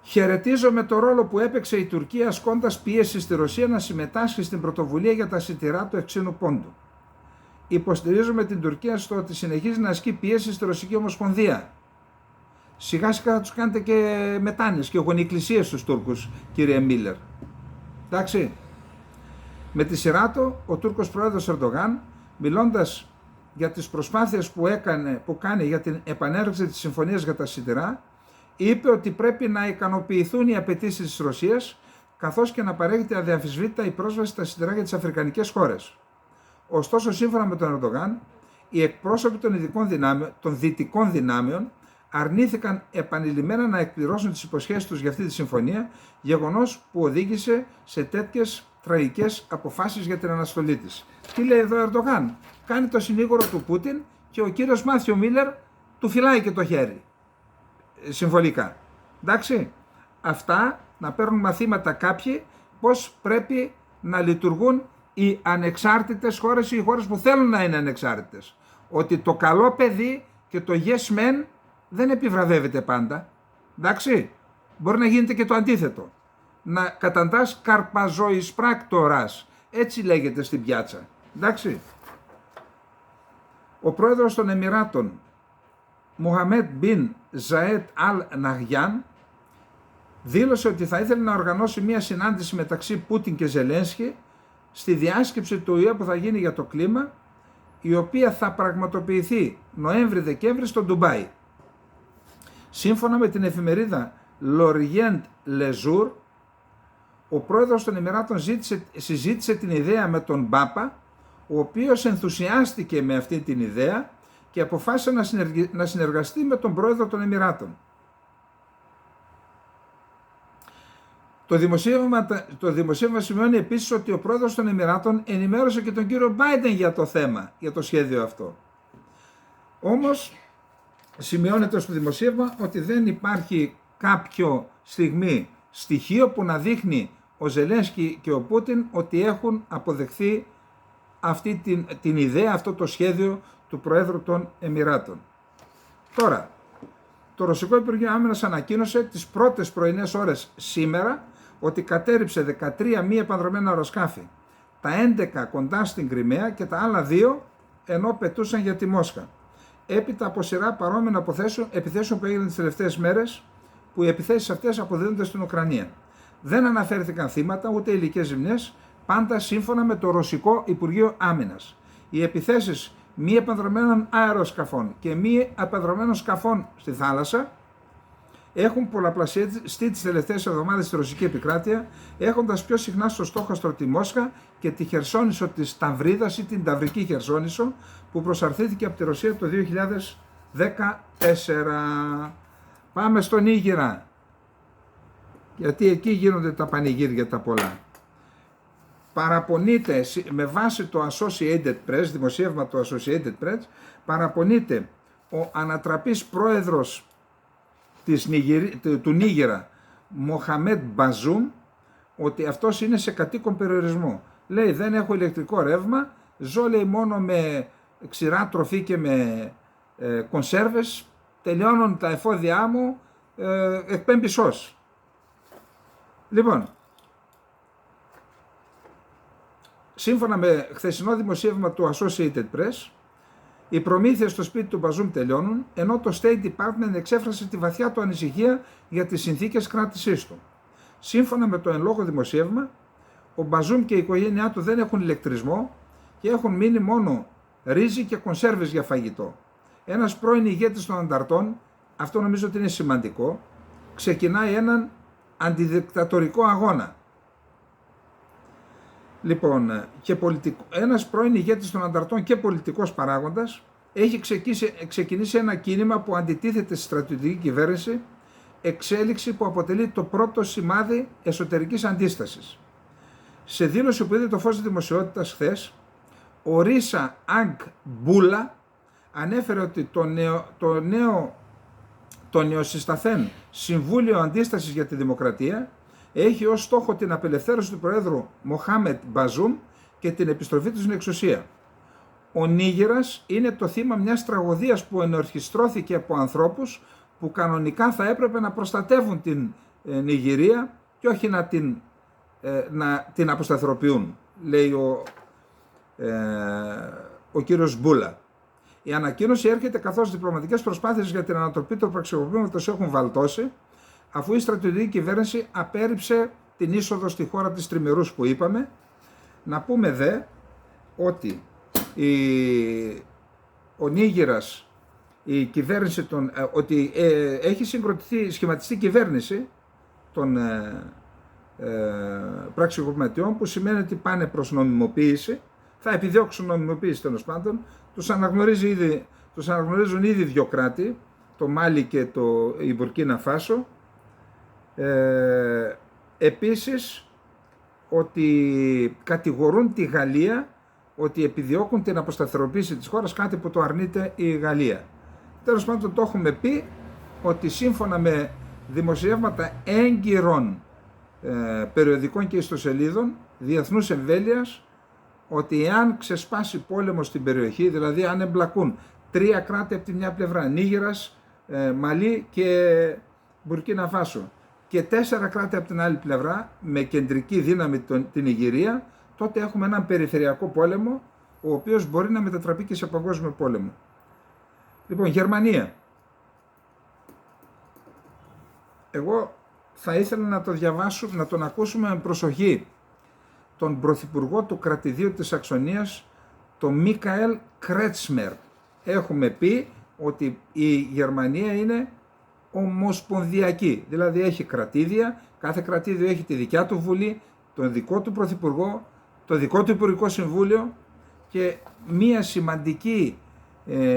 Χαιρετίζομαι το ρόλο που έπαιξε η Τουρκία ασκώντας πίεση στη Ρωσία να συμμετάσχει στην πρωτοβουλία για τα σιτηρά του Ευξήνου Πόντου. Υποστηρίζουμε την Τουρκία στο ότι συνεχίζει να ασκεί πίεση στη Ρωσική Ομοσπονδία. Σιγά σιγά θα τους κάνετε και μετάνοιες και γονικλησίες στους Τούρκους, κύριε Μίλλερ. Εντάξει. Με τη σειρά του, ο Τούρκος πρόεδρος Ερντογάν, μιλώντας για τις προσπάθειες που κάνει για την επανέρξη της συμφωνίας για τα σιτηρά, είπε ότι πρέπει να ικανοποιηθούν οι απαιτήσεις της Ρωσίας, καθώς και να παρέχεται αδιαμφισβήτητα η πρόσβαση στα σιτηρά για τις αφρικανικές χώρες. Ωστόσο, σύμφωνα με τον Ερντογάν, οι εκπρόσωποι των δυτικών δυνάμεων αρνήθηκαν επανειλημμένα να εκπληρώσουν τις υποσχέσεις τους για αυτή τη συμφωνία, γεγονός που οδήγησε σε τέτοιες τραγικές αποφάσεις για την αναστολή της. Τι λέει εδώ ο Ερντογάν? Κάνει το συνήγορο του Πούτιν και ο κύριος Μάθιο Μίλλερ του φυλάει και το χέρι. Συμβολικά. Εντάξει. Αυτά να παίρνουν μαθήματα κάποιοι πώς πρέπει να λειτουργούν οι ανεξάρτητες χώρες ή οι χώρες που θέλουν να είναι ανεξάρτητες. Ότι το καλό παιδί και το yes men δεν επιβραβεύεται πάντα. Εντάξει, μπορεί να γίνεται και το αντίθετο. Να καταντάς καρπαζοεισπράκτορας. Έτσι λέγεται στην πιάτσα. Εντάξει. Ο πρόεδρος των Εμιράτων, Μοχαμέντ Μπιν Ζαέτ Αλ Ναγιάν, δήλωσε ότι θα ήθελε να οργανώσει μια συνάντηση μεταξύ Πούτιν και Ζελένσκι στη διάσκεψη του ΟΗΕ που θα γίνει για το κλίμα, η οποία θα πραγματοποιηθεί Νοέμβρη-Δεκέμβρη στο Ντουμπάι. Σύμφωνα με την εφημερίδα L'Orient Le Jour, ο πρόεδρος των Εμιράτων συζήτησε την ιδέα με τον Πάπα, ο οποίος ενθουσιάστηκε με αυτή την ιδέα και αποφάσισε να συνεργαστεί με τον πρόεδρο των Εμιράτων. Το δημοσίευμα σημειώνει επίσης ότι ο πρόεδρος των Εμιράτων ενημέρωσε και τον κύριο Μπάιντεν για το θέμα, για το σχέδιο αυτό. Όμως σημειώνεται στο δημοσίευμα ότι δεν υπάρχει κάποιο στιγμή στοιχείο που να δείχνει ο Ζελένσκι και ο Πούτιν ότι έχουν αποδεχθεί αυτή την ιδέα, αυτό το σχέδιο του Προέδρου των Εμιράτων. Τώρα, το Ρωσικό Υπουργείο Άμυνας ανακοίνωσε τις πρώτες πρωινές ώρες σήμερα ότι κατέρριψε 13 μη επανδρομένα αεροσκάφη, τα 11 κοντά στην Κριμαία και τα άλλα 2 ενώ πετούσαν για τη Μόσχα. Έπειτα από σειρά παρόμοιων επιθέσεων που έγιναν τις τελευταίες μέρες, που οι επιθέσεις αυτές αποδίδονται στην Ουκρανία. Δεν αναφέρθηκαν θύματα ούτε υλικές ζημιές, πάντα σύμφωνα με το Ρωσικό Υπουργείο Άμυνας. Οι επιθέσεις μη επανδρομένων αεροσκαφών και μη επανδρομένων σκαφών στη θάλασσα έχουν πολλαπλασιαστεί τις τελευταίες εβδομάδες στη ρωσική επικράτεια, έχοντας πιο συχνά στο στόχαστρο τη Μόσχα και τη Χερσόνησο της Ταυρίδας ή την Ταυρική Χερσόνησο, που προσαρθήθηκε από τη Ρωσία το 2014. Πάμε στον Νίγηρα, γιατί εκεί γίνονται τα πανηγύρια τα πολλά. Παραπονείται, με βάση το Associated Press, δημοσίευμα του Associated Press, παραπονείται ο ανατραπής πρόεδρος του Νίγηρα, Μοχαμέντ Μπαζούμ, ότι αυτός είναι σε κατοίκον περιορισμό. Λέει, δεν έχω ηλεκτρικό ρεύμα, ζω, λέει, μόνο με ξηρά τροφή και με κονσέρβες, τελειώνουν τα εφόδια μου, εκπέμπει σως. Λοιπόν, σύμφωνα με χθεσινό δημοσίευμα του Associated Press, οι προμήθειες στο σπίτι του Μπαζούμ τελειώνουν, ενώ το State Department εξέφρασε τη βαθιά του ανησυχία για τις συνθήκες κράτησής του. Σύμφωνα με το εν λόγω δημοσίευμα, ο Μπαζούμ και η οικογένειά του δεν έχουν ηλεκτρισμό και έχουν μείνει μόνο ρύζι και κονσέρβες για φαγητό. Ένας πρώην ηγέτης των ανταρτών, αυτό νομίζω ότι είναι σημαντικό, ξεκινάει έναν αντιδικτατορικό αγώνα. Λοιπόν, ένας πρώην ηγέτης των ανταρτών και πολιτικός παράγοντας έχει ξεκινήσει ένα κίνημα που αντιτίθεται στη στρατιωτική κυβέρνηση, εξέλιξη που αποτελεί το πρώτο σημάδι εσωτερικής αντίστασης. Σε δήλωση που είδε το φως της δημοσιότητας χθες, ο Ρίσα Αγ Μπούλα ανέφερε ότι το νεοσυσταθέν Συμβούλιο Αντίστασης για τη Δημοκρατία έχει ως στόχο την απελευθέρωση του Προέδρου Μοχάμεντ Μπαζούμ και την επιστροφή του στην εξουσία. Ο Νίγηρας είναι το θύμα μιας τραγωδίας που ενορχιστρώθηκε από ανθρώπους που κανονικά θα έπρεπε να προστατεύουν την Νιγηρία και όχι να την αποσταθεροποιούν, λέει ο κύριος Μπούλα. Η ανακοίνωση έρχεται καθώς διπλωματικές προσπάθειες για την ανατροπή του πραξικοπήματος έχουν βαλτώσει, αφού η στρατιωτική κυβέρνηση απέρριψε την είσοδο στη χώρα της τριμερούς που είπαμε. Να πούμε δε ότι ο Νίγηρας, η κυβέρνηση ότι έχει σχηματιστεί κυβέρνηση των πραξικοπηματιών, που σημαίνει ότι πάνε προς νομιμοποίηση, θα επιδιώξουν νομιμοποίηση τέλος πάντων. Τους αναγνωρίζουν ήδη δύο κράτη, το Μάλι και η Μπουρκίνα Φάσο. Επίσης ότι κατηγορούν τη Γαλλία ότι επιδιώκουν την αποσταθεροποίηση της χώρας, κάτι που το αρνείται η Γαλλία. Τέλος πάντων, το έχουμε πει ότι σύμφωνα με δημοσιεύματα έγκυρων περιοδικών και ιστοσελίδων διεθνούς εμβέλειας, ότι εάν ξεσπάσει πόλεμο στην περιοχή, δηλαδή αν εμπλακούν 3 κράτη από τη μια πλευρά, Νίγηρας, Μαλί και Μπουρκίνα Φάσο, και 4 κράτη από την άλλη πλευρά, με κεντρική δύναμη την Ιγυρία, τότε έχουμε έναν περιφερειακό πόλεμο, ο οποίος μπορεί να μετατραπεί και σε παγκόσμιο πόλεμο. Λοιπόν, Γερμανία. Εγώ θα ήθελα να το διαβάσουμε, να τον ακούσουμε με προσοχή, τον πρωθυπουργό του κρατηδίου της Σαξονίας, τον Μίκαελ Κρέτσμερ. Έχουμε πει ότι η Γερμανία είναι ομοσπονδιακή, δηλαδή έχει κρατήδια, κάθε κρατήδιο έχει τη δικιά του βουλή, τον δικό του πρωθυπουργό, το δικό του υπουργικό συμβούλιο και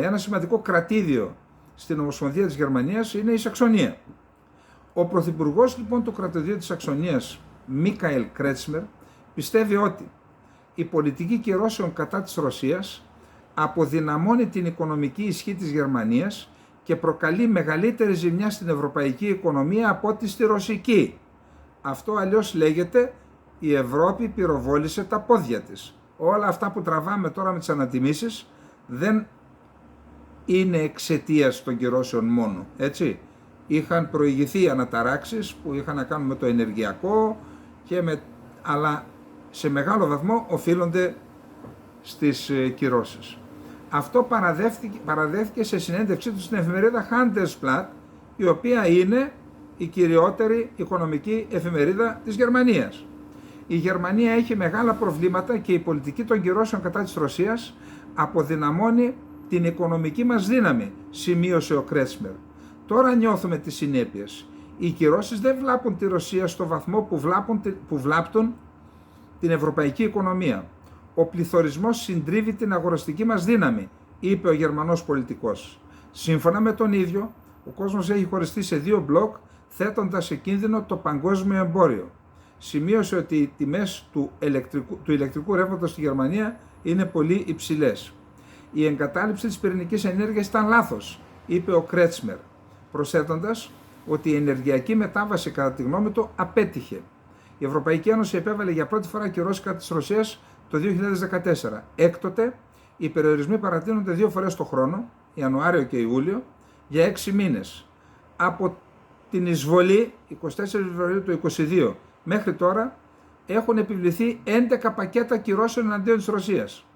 ένα σημαντικό κρατήδιο στην Ομοσπονδία της Γερμανίας είναι η Σαξονία. Ο πρωθυπουργός λοιπόν του κρατηδίου της Σαξονίας, Μίκαελ Κρέτσμερ, πιστεύει ότι η πολιτική κυρώσεων κατά της Ρωσίας αποδυναμώνει την οικονομική ισχύ της Γερμανίας και προκαλεί μεγαλύτερη ζημιά στην ευρωπαϊκή οικονομία από ό,τι στη ρωσική. Αυτό αλλιώς λέγεται η Ευρώπη πυροβόλησε τα πόδια της. Όλα αυτά που τραβάμε τώρα με τις ανατιμήσεις δεν είναι εξαιτίας των κυρώσεων μόνο, έτσι. Είχαν προηγηθεί αναταράξεις που είχαν να κάνουν με το ενεργειακό αλλά σε μεγάλο βαθμό οφείλονται στις κυρώσεις. Αυτό παραδέχθηκε σε συνέντευξή του στην εφημερίδα Handelsblatt, η οποία είναι η κυριότερη οικονομική εφημερίδα της Γερμανίας. Η Γερμανία έχει μεγάλα προβλήματα και η πολιτική των κυρώσεων κατά της Ρωσίας αποδυναμώνει την οικονομική μας δύναμη, σημείωσε ο Κρέτσμερ. Τώρα νιώθουμε τις συνέπειες. Οι κυρώσεις δεν βλάπτουν τη Ρωσία στο βαθμό που βλάπτουν την ευρωπαϊκή οικονομία. Ο πληθωρισμός συντρίβει την αγοραστική μας δύναμη, είπε ο Γερμανός πολιτικός. Σύμφωνα με τον ίδιο, ο κόσμος έχει χωριστεί σε 2 μπλοκ, θέτοντας σε κίνδυνο το παγκόσμιο εμπόριο. Σημείωσε ότι οι τιμές του ηλεκτρικού ρεύματος στη Γερμανία είναι πολύ υψηλές. Η εγκατάλειψη της πυρηνικής ενέργειας ήταν λάθος, είπε ο Κρέτσμερ, προσθέτοντας ότι η ενεργειακή μετάβαση κατά τη γνώμη του απέτυχε. Η Ευρωπαϊκή Ένωση επέβαλε για πρώτη φορά κυρώσεις κατά της Ρωσίας το 2014. Έκτοτε, οι περιορισμοί παρατείνονται 2 φορές το χρόνο, Ιανουάριο και Ιούλιο, για 6 μήνες. Από την εισβολή 24 Φεβρουαρίου του 2022 μέχρι τώρα έχουν επιβληθεί 11 πακέτα κυρώσεων εναντίον της Ρωσίας.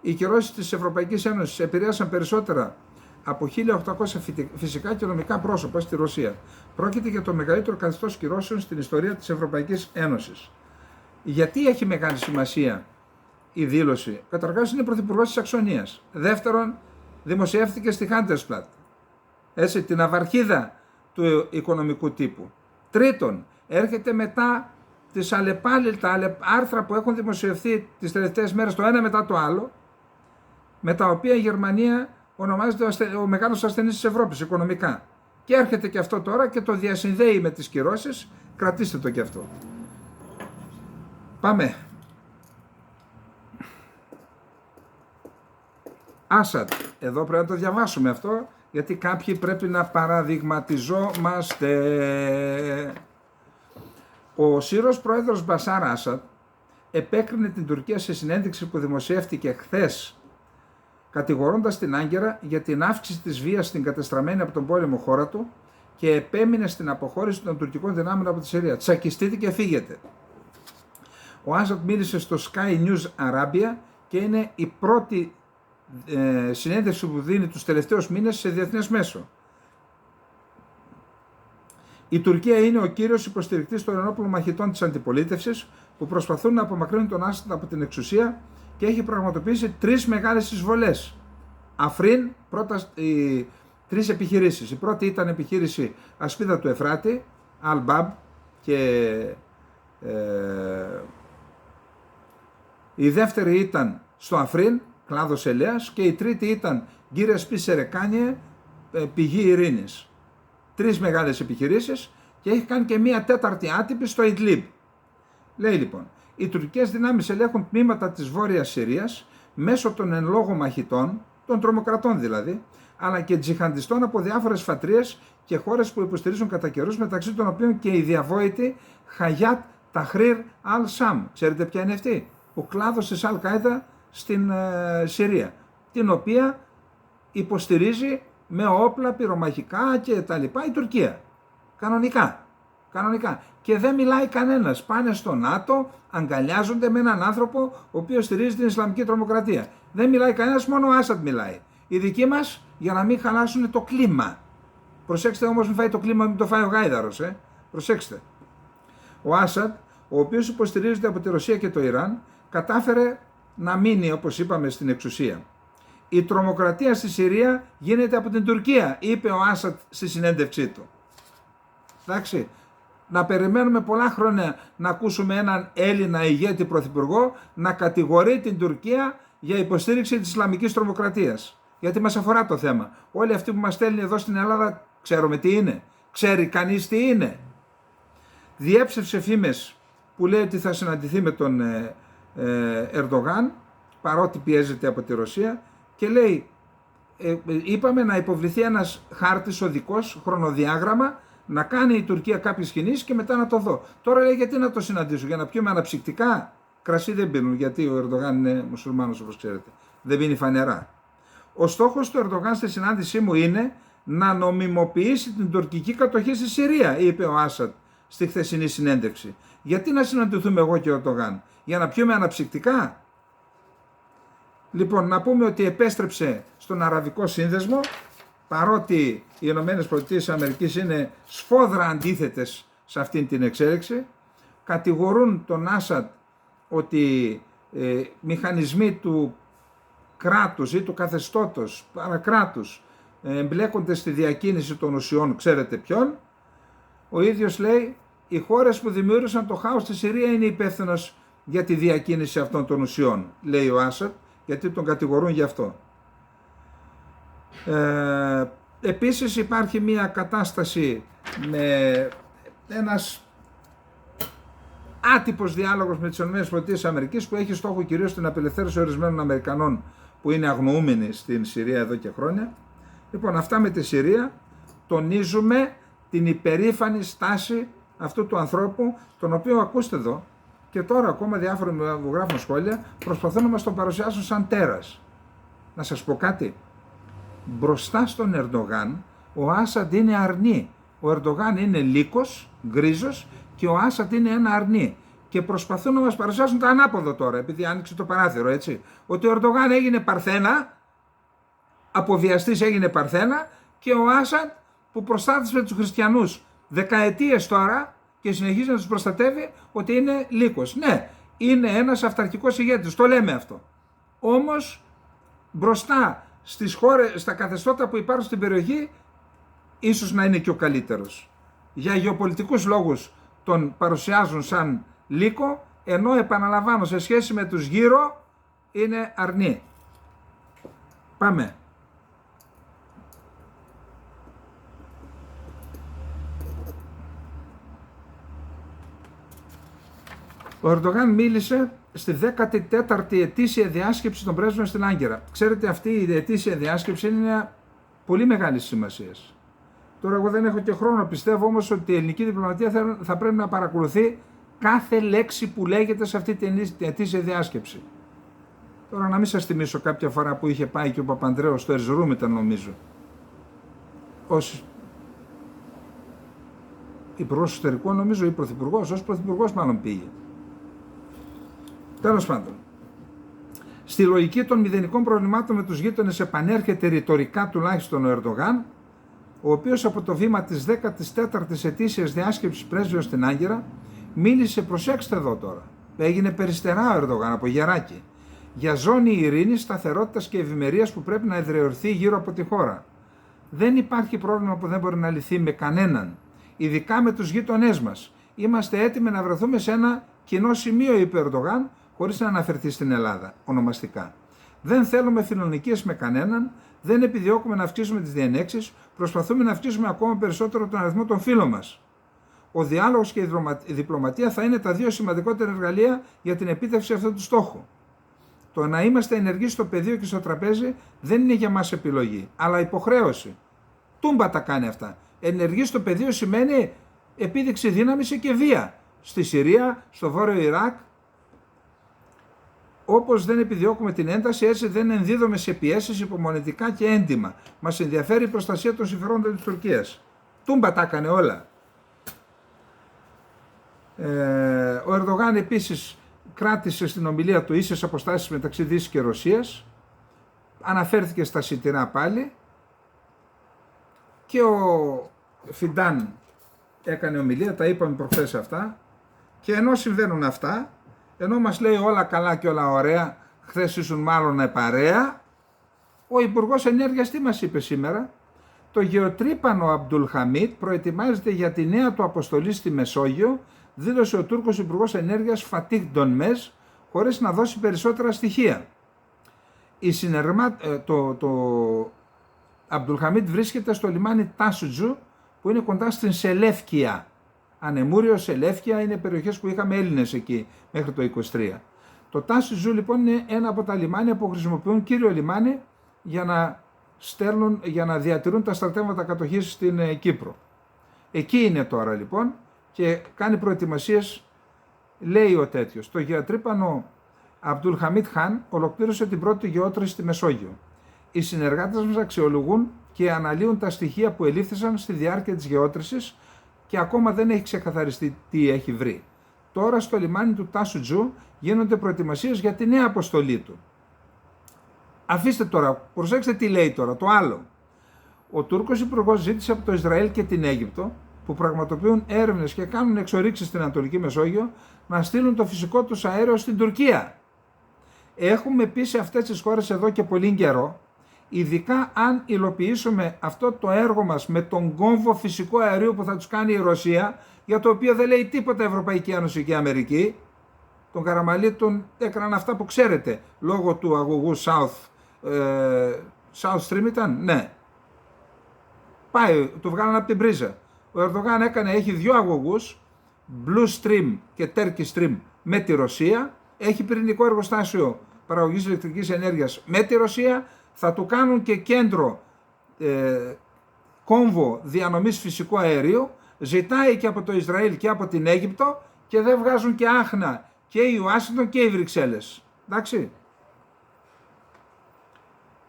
Οι κυρώσεις της Ευρωπαϊκής Ένωσης επηρέασαν περισσότερα από 1.800 φυσικά και νομικά πρόσωπα στη Ρωσία. Πρόκειται για το μεγαλύτερο καθεστώς κυρώσεων στην ιστορία της Ευρωπαϊκής Ένωσης. Γιατί έχει μεγάλη σημασία η δήλωση? Καταρχάς είναι πρωθυπουργός της Σαξονίας. Δεύτερον, δημοσιεύτηκε στη Handelsblatt. Έτσι, την αυαρχίδα του οικονομικού τύπου. Τρίτον, έρχεται μετά τις αλλεπάλληλτα άρθρα που έχουν δημοσιευθεί τις τελευταίες μέρες το ένα μετά το άλλο, με τα οποία η Γερμανία ονομάζεται ο μεγάλος ασθενής της Ευρώπης οικονομικά. Και έρχεται και αυτό τώρα και το διασυνδέει με τις κυρώσεις. Κρατήστε το και αυτό. Πάμε. Άσαντ. Εδώ πρέπει να το διαβάσουμε αυτό, γιατί κάποιοι πρέπει να παραδειγματιζόμαστε. Ο Σύρος πρόεδρος Μπασάρ Άσαντ επέκρινε την Τουρκία σε συνέντευξη που δημοσιεύτηκε χθες, κατηγορώντας την Άγκυρα για την αύξηση της βίας στην κατεστραμμένη από τον πόλεμο χώρα του και επέμεινε στην αποχώρηση των τουρκικών δυνάμεων από τη Συρία. Τσακιστείτε και φύγετε. Ο Άσαντ μίλησε στο Sky News Arabia και είναι η πρώτη συνέντευξη που δίνει τους τελευταίους μήνες σε διεθνές μέσο. Η Τουρκία είναι ο κύριος υποστηρικτής των ενόπλων μαχητών της αντιπολίτευσης που προσπαθούν να απομακρύνουν τον Άσαντ από την εξουσία και έχει πραγματοποιήσει 3 μεγάλες εισβολές. Αφρίν, οι 3 επιχειρήσεις. Η πρώτη ήταν επιχείρηση Ασπίδα του Εφράτη, Αλ-Μπαμπ, και η δεύτερη ήταν στο Αφρίν, κλάδος Ελέας, και η τρίτη ήταν Γκύρια Σπίσερεκάνιε, πηγή ειρήνης. 3 μεγάλες επιχειρήσεις και έχει κάνει και μία τέταρτη άτυπη στο Ιντλίμπ. Λέει λοιπόν, οι τουρκικές δυνάμεις ελέγχουν τμήματα της Βόρειας Συρίας μέσω των εν λόγω μαχητών, των τρομοκρατών δηλαδή, αλλά και τζιχαντιστών από διάφορες φατρίες και χώρες που υποστηρίζουν κατά καιρούς, μεταξύ των οποίων και η διαβόητη Χαγιάτ Ταχρήρ Αλ Σαμ. Ξέρετε ποια είναι αυτή? ο κλάδος της Αλ-Κάιδα στην Συρία, την οποία υποστηρίζει με όπλα, πυρομαχικά και τα λοιπά η Τουρκία. Κανονικά. Και δεν μιλάει κανένας. Πάνε στο ΝΑΤΟ, αγκαλιάζονται με έναν άνθρωπο ο οποίος στηρίζει την Ισλαμική τρομοκρατία. Δεν μιλάει κανένας, μόνο ο Άσαντ μιλάει. Οι δικοί μας για να μην χαλάσουν το κλίμα. Προσέξτε όμως, μην φάει το κλίμα, μην το φάει ο γάιδαρος. Προσέξτε. Ο Άσαντ, ο οποίος υποστηρίζεται από τη Ρωσία και το Ιράν, κατάφερε να μείνει, όπως είπαμε, στην εξουσία. Η τρομοκρατία στη Συρία γίνεται από την Τουρκία, είπε ο Άσαντ στη συνέντευξή του. Εντάξει, να περιμένουμε πολλά χρόνια να ακούσουμε έναν Έλληνα ηγέτη πρωθυπουργό να κατηγορεί την Τουρκία για υποστήριξη της Ισλαμικής τρομοκρατίας. Γιατί μας αφορά το θέμα. Όλοι αυτοί που μας στέλνουν εδώ στην Ελλάδα ξέρουμε τι είναι. Ξέρει κανείς τι είναι. Διέψευσε φήμες που λέει ότι θα συναντηθεί με τον Ερντογάν, παρότι πιέζεται από τη Ρωσία, και λέει, είπαμε να υποβληθεί ένας χάρτης οδικός, χρονοδιάγραμμα, να κάνει η Τουρκία κάποιες κινήσεις και μετά να το δω. Τώρα λέει, γιατί να το συναντήσω, για να πιούμε αναψυκτικά? Κρασί δεν πίνουν, γιατί ο Ερντογάν είναι μουσουλμάνος, όπως ξέρετε. Δεν πίνει φανερά. Ο στόχος του Ερντογάν στη συνάντησή μου είναι να νομιμοποιήσει την τουρκική κατοχή στη Συρία, είπε ο Άσαντ στη χθεσινή συνέντευξη. Γιατί να συναντηθούμε εγώ και ο Ερντογάν? Για να πιούμε αναψυκτικά? Λοιπόν, να πούμε ότι επέστρεψε στον Αραβικό Σύνδεσμο, παρότι οι ΗΠΑ είναι σφόδρα αντίθετες σε αυτήν την εξέλιξη. Κατηγορούν τον Άσαντ ότι μηχανισμοί του κράτους ή του καθεστώτος, παρακράτους, εμπλέκονται στη διακίνηση των ουσιών, ξέρετε ποιον. Ο ίδιος λέει, οι χώρες που δημιούργησαν το χάος στη Συρία είναι υπεύθυνος για τη διακίνηση αυτών των ουσιών, λέει ο Άσαντ, γιατί τον κατηγορούν γι' αυτό. Επίσης υπάρχει μια κατάσταση με ένας άτυπος διάλογος με τις ΗΠΑ που έχει στόχο κυρίως την απελευθέρωση ορισμένων Αμερικανών που είναι αγνοούμενοι στην Συρία εδώ και χρόνια. Λοιπόν, αυτά με τη Συρία. Τονίζουμε την υπερήφανη στάση αυτού του ανθρώπου, τον οποίο ακούστε εδώ και τώρα ακόμα διάφοροι μου γράφουν σχόλια, προσπαθούν να μας τον παρουσιάσουν σαν τέρας. Να σας πω κάτι. Μπροστά στον Ερντογάν ο Άσαντ είναι αρνί. Ο Ερντογάν είναι λύκος, γκρίζος, και ο Άσαντ είναι ένα αρνί. Και προσπαθούν να μας παρουσιάσουν το ανάποδο τώρα, επειδή άνοιξε το παράθυρο, έτσι. Ότι ο Ερντογάν έγινε παρθένα, αποβιαστής έγινε παρθένα, και ο Άσαντ που προστάτευσε τους χριστιανούς δεκαετίες τώρα και συνεχίζει να τους προστατεύει, ότι είναι λύκος. Ναι, είναι ένας αυταρχικός ηγέτης, το λέμε αυτό. Όμως μπροστά στις χώρες, στα καθεστώτα που υπάρχουν στην περιοχή, ίσως να είναι και ο καλύτερος. Για γεωπολιτικούς λόγους τον παρουσιάζουν σαν λύκο, ενώ επαναλαμβάνω σε σχέση με τους γύρω είναι αρνί. Πάμε. Ο Ερντογάν μίλησε στη 14η ετήσια διάσκεψη των πρέσβεων στην Άγκυρα. Ξέρετε, αυτή η ετήσια διάσκεψη είναι μια πολύ μεγάλη σημασία. Τώρα εγώ δεν έχω και χρόνο, πιστεύω όμως ότι η ελληνική διπλωματία θα πρέπει να παρακολουθεί κάθε λέξη που λέγεται σε αυτή την ετήσια διάσκεψη. Τώρα να μην σας θυμίσω κάποια φορά που είχε πάει και ο Παπανδρέος στο Ερζουρούμ ήταν νομίζω. Ως υπουργός εσωτερικών νομίζω ή πρωθυπουργός, ως πρωθυπουργός μάλλον πήγε. Τέλος πάντων, στη λογική των μηδενικών προβλημάτων με τους γείτονες επανέρχεται ρητορικά τουλάχιστον ο Ερντογάν, ο οποίος από το βήμα της 14ης ετήσιας διάσκεψης πρέσβεων στην Άγκυρα μίλησε, προσέξτε εδώ τώρα, έγινε περιστερά ο Ερντογάν από γεράκι, για ζώνη ειρήνης, σταθερότητας και ευημερίας που πρέπει να εδραιωθεί γύρω από τη χώρα. Δεν υπάρχει πρόβλημα που δεν μπορεί να λυθεί με κανέναν, ειδικά με τους γείτονές μας. Είμαστε έτοιμοι να βρεθούμε σε ένα κοινό σημείο, είπε ο Ερντογάν, χωρίς να αναφερθεί στην Ελλάδα ονομαστικά. Δεν θέλουμε φιλονικίες με κανέναν, δεν επιδιώκουμε να αυξήσουμε τις διενέξεις, προσπαθούμε να αυξήσουμε ακόμα περισσότερο τον αριθμό των φίλων μας. Ο διάλογος και η διπλωματία θα είναι τα δύο σημαντικότερα εργαλεία για την επίτευξη αυτού του στόχου. Το να είμαστε ενεργοί στο πεδίο και στο τραπέζι δεν είναι για μας επιλογή, αλλά υποχρέωση. Τούμπα τα κάνει αυτά. Ενεργοί στο πεδίο σημαίνει επίδειξη δύναμης και βία. Στη Συρία, στο βόρειο Ιράκ, Όπως δεν επιδιώκουμε την ένταση, έτσι δεν ενδίδουμε σε πιέσεις υπομονετικά και έντιμα. Μας ενδιαφέρει η προστασία των συμφερόντων της Τουρκίας. Τούμπα τα έκανε όλα. Ο Ερντογάν επίσης κράτησε στην ομιλία του ίσες αποστάσεις μεταξύ Δύσης και Ρωσίας. Αναφέρθηκε στα σιτηρά πάλι. Και ο Φιντάν έκανε ομιλία, τα είπαμε προχθές αυτά. Και ενώ συμβαίνουν αυτά, ενώ μας λέει όλα καλά και όλα ωραία, χθες ήσουν μάλλον παρέα, ο Υπουργός Ενέργειας τι μας είπε σήμερα? Το γεωτρύπανο Αμπτουλχαμίτ προετοιμάζεται για τη νέα του αποστολή στη Μεσόγειο, δήλωσε ο Τούρκος Υπουργός Ενέργειας Φατίχ Ντονμές, χωρίς να δώσει περισσότερα στοιχεία. Το Αμπτουλχαμίτ βρίσκεται στο λιμάνι Τάσουτζου, που είναι κοντά στην Σελεύκια. Ανεμούριο, Σελεύκια, είναι περιοχές που είχαμε Έλληνες εκεί μέχρι το 23. Το Τάσουτζου λοιπόν είναι ένα από τα λιμάνια που χρησιμοποιούν κύριο λιμάνι για να διατηρούν τα στρατεύματα κατοχής στην Κύπρο. Εκεί είναι τώρα λοιπόν και κάνει προετοιμασίες, λέει ο τέτοιος. Το γεωτρύπανο Αμπτουλχαμίτ Χαν ολοκλήρωσε την πρώτη γεώτρηση στη Μεσόγειο. Οι συνεργάτες μας αξιολογούν και αναλύουν τα στοιχεία που ελήφθησαν στη διάρκεια της γεώτρησης και ακόμα δεν έχει ξεκαθαριστεί τι έχει βρει. Τώρα στο λιμάνι του Τάσουτζου γίνονται προετοιμασίες για τη νέα αποστολή του. Αφήστε τώρα, προσέξτε τι λέει τώρα, το άλλο. Ο Τούρκος Υπουργός ζήτησε από το Ισραήλ και την Αίγυπτο, που πραγματοποιούν έρευνες και κάνουν εξορίξεις στην Ανατολική Μεσόγειο, να στείλουν το φυσικό τους αέριο στην Τουρκία. Έχουμε πει σε αυτές τις χώρες εδώ και πολύ καιρό, ειδικά αν υλοποιήσουμε αυτό το έργο μας με τον κόμβο φυσικού αερίου που θα τους κάνει η Ρωσία, για το οποίο δεν λέει τίποτα η Ευρωπαϊκή Ένωση και η Αμερική. Τον Καραμαλή τον έκαναν αυτά που ξέρετε, λόγω του αγωγού South Stream ήταν, ναι. Πάει, του βγάλαν από την πρίζα. Ο Ερντογάν έχει δύο αγωγούς, Blue Stream και Turkish Stream με τη Ρωσία, έχει πυρηνικό εργοστάσιο παραγωγής ηλεκτρικής ενέργειας με τη Ρωσία, θα του κάνουν και κέντρο κόμβο διανομής φυσικού αερίου, ζητάει και από το Ισραήλ και από την Αίγυπτο και δεν βγάζουν και άχνα και η Ουάσιγκτον και οι Βρυξέλλες. Εντάξει.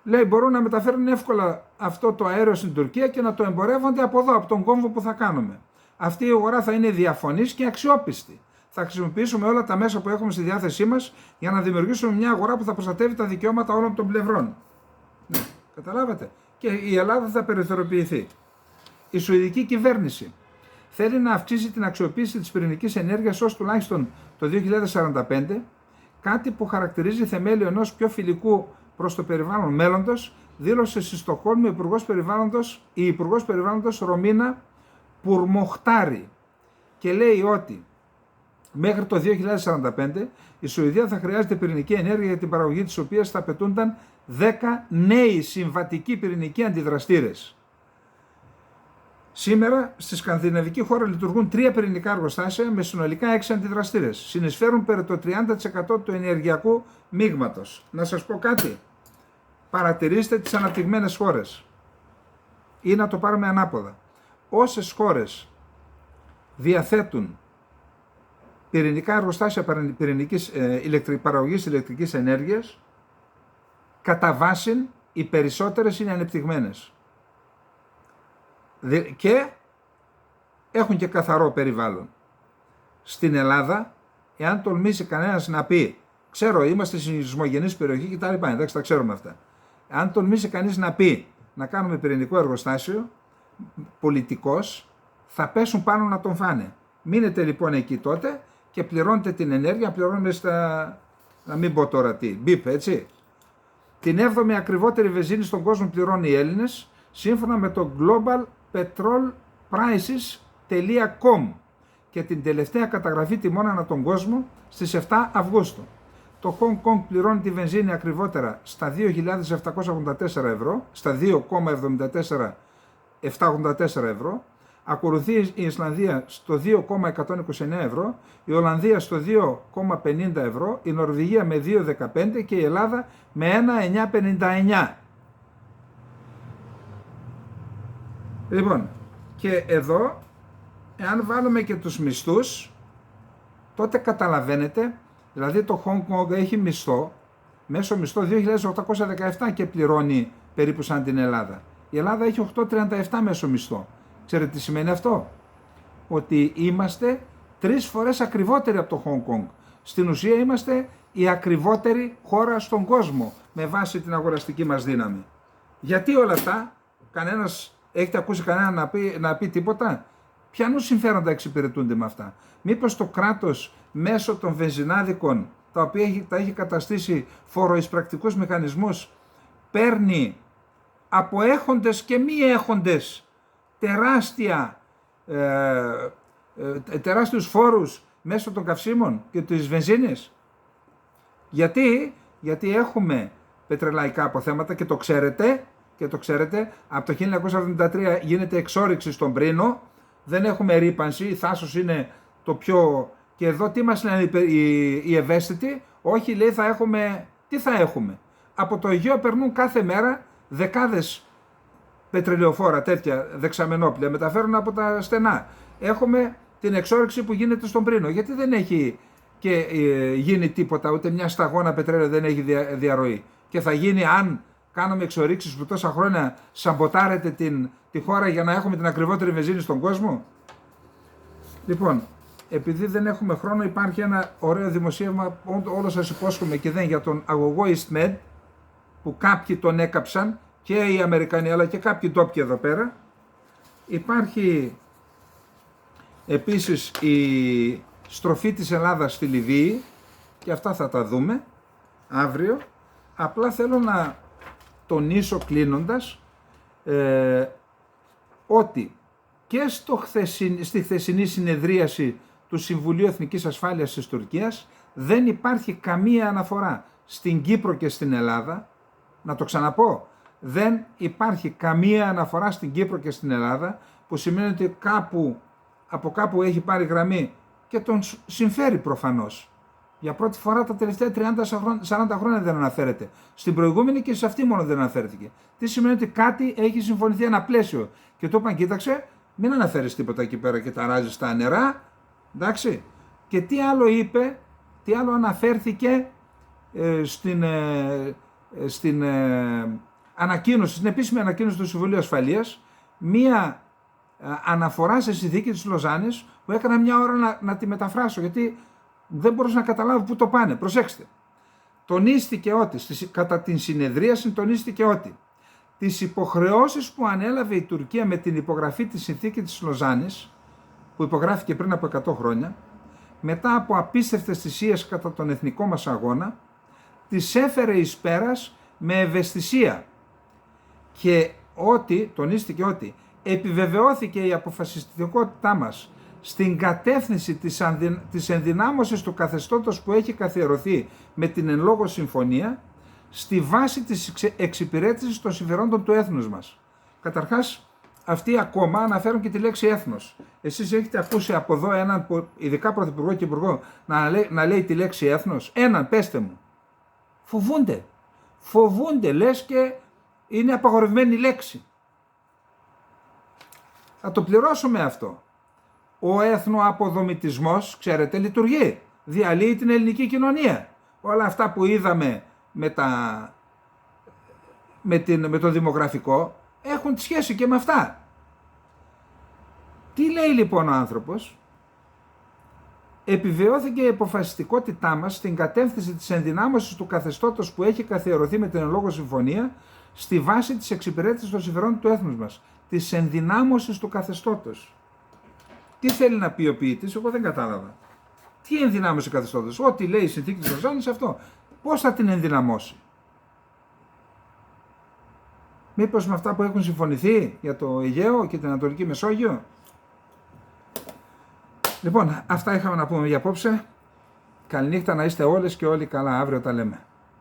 Λέει μπορούν να μεταφέρουν εύκολα αυτό το αέριο στην Τουρκία και να το εμπορεύονται από εδώ, από τον κόμβο που θα κάνουμε. Αυτή η αγορά θα είναι διαφανής και αξιόπιστη. Θα χρησιμοποιήσουμε όλα τα μέσα που έχουμε στη διάθεσή μας για να δημιουργήσουμε μια αγορά που θα προστατεύει τα δικαιώματα όλων των πλευρών. Ναι, καταλάβατε. Και η Ελλάδα θα περιθωριοποιηθεί. Η σουηδική κυβέρνηση θέλει να αυξήσει την αξιοποίηση της πυρηνικής ενέργειας ως τουλάχιστον το 2045, κάτι που χαρακτηρίζει θεμέλιο ενός πιο φιλικού προς το περιβάλλον μέλλοντος, δήλωσε στη Στοκχόλμη η Υπουργός Περιβάλλοντος Ρωμίνα Πουρμοχτάρη και λέει ότι μέχρι το 2045 η Σουηδία θα χρειάζεται πυρηνική ενέργεια για την παραγωγή της οποίας θα απαιτούνταν 10 νέοι συμβατικοί πυρηνικοί αντιδραστήρες. Σήμερα στη σκανδιναβική χώρα λειτουργούν 3 πυρηνικά εργοστάσια με συνολικά 6 αντιδραστήρες. Συνεισφέρουν περί το 30% του ενεργειακού μείγματος. Να σας πω κάτι. Παρατηρήστε τις αναπτυγμένες χώρες. Ή να το πάρουμε ανάποδα. Όσες χώρες διαθέτουν πυρηνικά εργοστάσια παραγωγής ηλεκτρικής ενέργειας, κατά βάση οι περισσότερες είναι ανεπτυγμένες. Και έχουν και καθαρό περιβάλλον. Στην Ελλάδα, εάν τολμήσει κανένας να πει, ξέρω είμαστε στη σεισμογενής περιοχή κτλ. Εντάξει, τα ξέρουμε αυτά. Αν τολμήσει κανείς να πει να κάνουμε πυρηνικό εργοστάσιο, πολιτικός, θα πέσουν πάνω να τον φάνε. Μείνετε λοιπόν εκεί τότε και πληρώνετε την ενέργεια, πληρώνουμε στα, να μην πω τώρα τι, μπιπ, έτσι. Την 7η ακριβότερη βενζίνη στον κόσμο πληρώνουν οι Έλληνες, σύμφωνα με το globalpetrolprices.com και την τελευταία καταγραφή τιμών ανά τον κόσμο στις 7 Αυγούστου. Το Hong Kong πληρώνει τη βενζίνη ακριβότερα στα 2.784 ευρώ, στα 2,784 ευρώ, ακολουθεί η Ισλανδία στο 2,129 ευρώ, η Ολλανδία στο 2,50 ευρώ, η Νορβηγία με 2,15 και η Ελλάδα με 1,959. Λοιπόν, και εδώ, εάν βάλουμε και τους μισθούς, τότε καταλαβαίνετε Δηλαδή το Hong Kong έχει μισθό, μέσο μισθό 2.817 και πληρώνει περίπου σαν την Ελλάδα. Η Ελλάδα έχει 8.37 μέσο μισθό. Ξέρετε τι σημαίνει αυτό? Ότι είμαστε 3 φορές ακριβότεροι από το Hong Kong. Στην ουσία είμαστε η ακριβότερη χώρα στον κόσμο με βάση την αγοραστική μας δύναμη. Γιατί όλα αυτά? Έχετε ακούσει κανένα να πει τίποτα? Ποιανού συμφέροντα εξυπηρετούνται με αυτά? Μήπως το κράτος μέσω των βενζινάδικων, τα οποία τα έχει καταστήσει φοροεισπρακτικούς μηχανισμούς, παίρνει από έχοντες και μη έχοντες τεράστιους φόρους μέσω των καυσίμων και της βενζίνης? Γιατί έχουμε πετρελαϊκά αποθέματα και το ξέρετε, από το 1973 γίνεται εξόρυξη στον Πρίνο, δεν έχουμε ρύπανση, η θάσος είναι το πιο... Και εδώ τι μας λένε οι ευαίσθητοι? Όχι, λέει, τι θα έχουμε? Από το Αιγαίο περνούν κάθε μέρα δεκάδες πετρελαιοφόρα, τέτοια δεξαμενόπλια, μεταφέρουν από τα στενά. Έχουμε την εξόρυξη που γίνεται στον Πρίνο. Γιατί δεν έχει και γίνει τίποτα, ούτε μια σταγόνα πετρέλαιο δεν έχει διαρροή? Και θα γίνει αν κάνουμε εξορίξεις που τόσα χρόνια σαμποτάρετε τη χώρα για να έχουμε την ακριβότερη βενζίνη στον κόσμο? Λοιπόν, επειδή δεν έχουμε χρόνο, υπάρχει ένα ωραίο δημοσίευμα, όλο σας υπόσχομαι και δεν, για τον αγωγό EastMed, που κάποιοι τον έκαψαν, και οι Αμερικανοί αλλά και κάποιοι ντόπιοι εδώ πέρα. Υπάρχει επίσης η στροφή της Ελλάδας στη Λιβύη, και αυτά θα τα δούμε αύριο. Απλά θέλω να τονίσω κλείνοντας ότι και στη χθεσινή συνεδρίαση του Συμβουλίου Εθνικής Ασφάλειας της Τουρκίας δεν υπάρχει καμία αναφορά στην Κύπρο και στην Ελλάδα. Να το ξαναπώ, δεν υπάρχει καμία αναφορά στην Κύπρο και στην Ελλάδα, που σημαίνει ότι από κάπου έχει πάρει γραμμή και τον συμφέρει προφανώς. Για πρώτη φορά τα τελευταία 30-40 χρόνια δεν αναφέρεται. Στην προηγούμενη και σε αυτή μόνο δεν αναφέρθηκε. Τι σημαίνει? Ότι κάτι έχει συμφωνηθεί, ένα πλαίσιο. Και του είπαν, κοίταξε, μην αναφέρεις τίποτα εκεί πέρα και ταράζεις στα νερά. Εντάξει. Και τι άλλο είπε, τι άλλο αναφέρθηκε στην ανακοίνωση, στην επίσημη ανακοίνωση του Συμβουλίου Ασφαλείας, μία αναφορά σε συνθήκη της Λοζάνης που έκανα μια ώρα να τη μεταφράσω, γιατί δεν μπορούσα να καταλάβω πού το πάνε. Προσέξτε. Τονίστηκε ότι, κατά την συνεδρίαση τονίστηκε ότι τις υποχρεώσεις που ανέλαβε η Τουρκία με την υπογραφή της συνθήκη της Λοζάνης, που υπογράφηκε πριν από 100 χρόνια, μετά από απίστευτες θυσίες κατά τον εθνικό μας αγώνα, τις έφερε εις πέρας με ευαισθησία, και ότι, τονίστηκε ότι, επιβεβαιώθηκε η αποφασιστικότητά μας στην κατεύθυνση της ενδυνάμωσης του καθεστώτος που έχει καθιερωθεί με την εν λόγω συμφωνία, στη βάση της εξυπηρέτησης των συμφερόντων του έθνους μας. Καταρχάς, αυτοί ακόμα αναφέρουν και τη λέξη έθνος. Εσείς έχετε ακούσει από εδώ έναν, ειδικά πρωθυπουργό και υπουργό, να λέει τη λέξη έθνος? Έναν, πέστε μου. Φοβούνται, λες και είναι απαγορευμένη λέξη. Θα το πληρώσουμε αυτό. Ο εθνοαποδομητισμός, ξέρετε, λειτουργεί. Διαλύει την ελληνική κοινωνία. Όλα αυτά που είδαμε με το δημογραφικό έχουν σχέση και με αυτά. Τι λέει λοιπόν ο άνθρωπος? Επιβεβαιώθηκε η αποφασιστικότητά μας στην κατεύθυνση της ενδυνάμωσης του καθεστώτος που έχει καθιερωθεί με την εν λόγω συμφωνία, στη βάση της εξυπηρέτησης των συμφερόντων του έθνους μας. Της ενδυνάμωσης του καθεστώτος. Τι θέλει να πει ο ποιητής? Εγώ δεν κατάλαβα. Τι ενδυνάμωση καθεστώτος? Ό,τι λέει η συνθήκη της Λοζάνης, αυτό. Πώς θα την ενδυναμώσει? Μήπως με αυτά που έχουν συμφωνηθεί για το Αιγαίο και την Ανατολική Μεσόγειο? Λοιπόν, αυτά είχαμε να πούμε για απόψε. Καληνύχτα, να είστε όλες και όλοι καλά. Αύριο τα λέμε.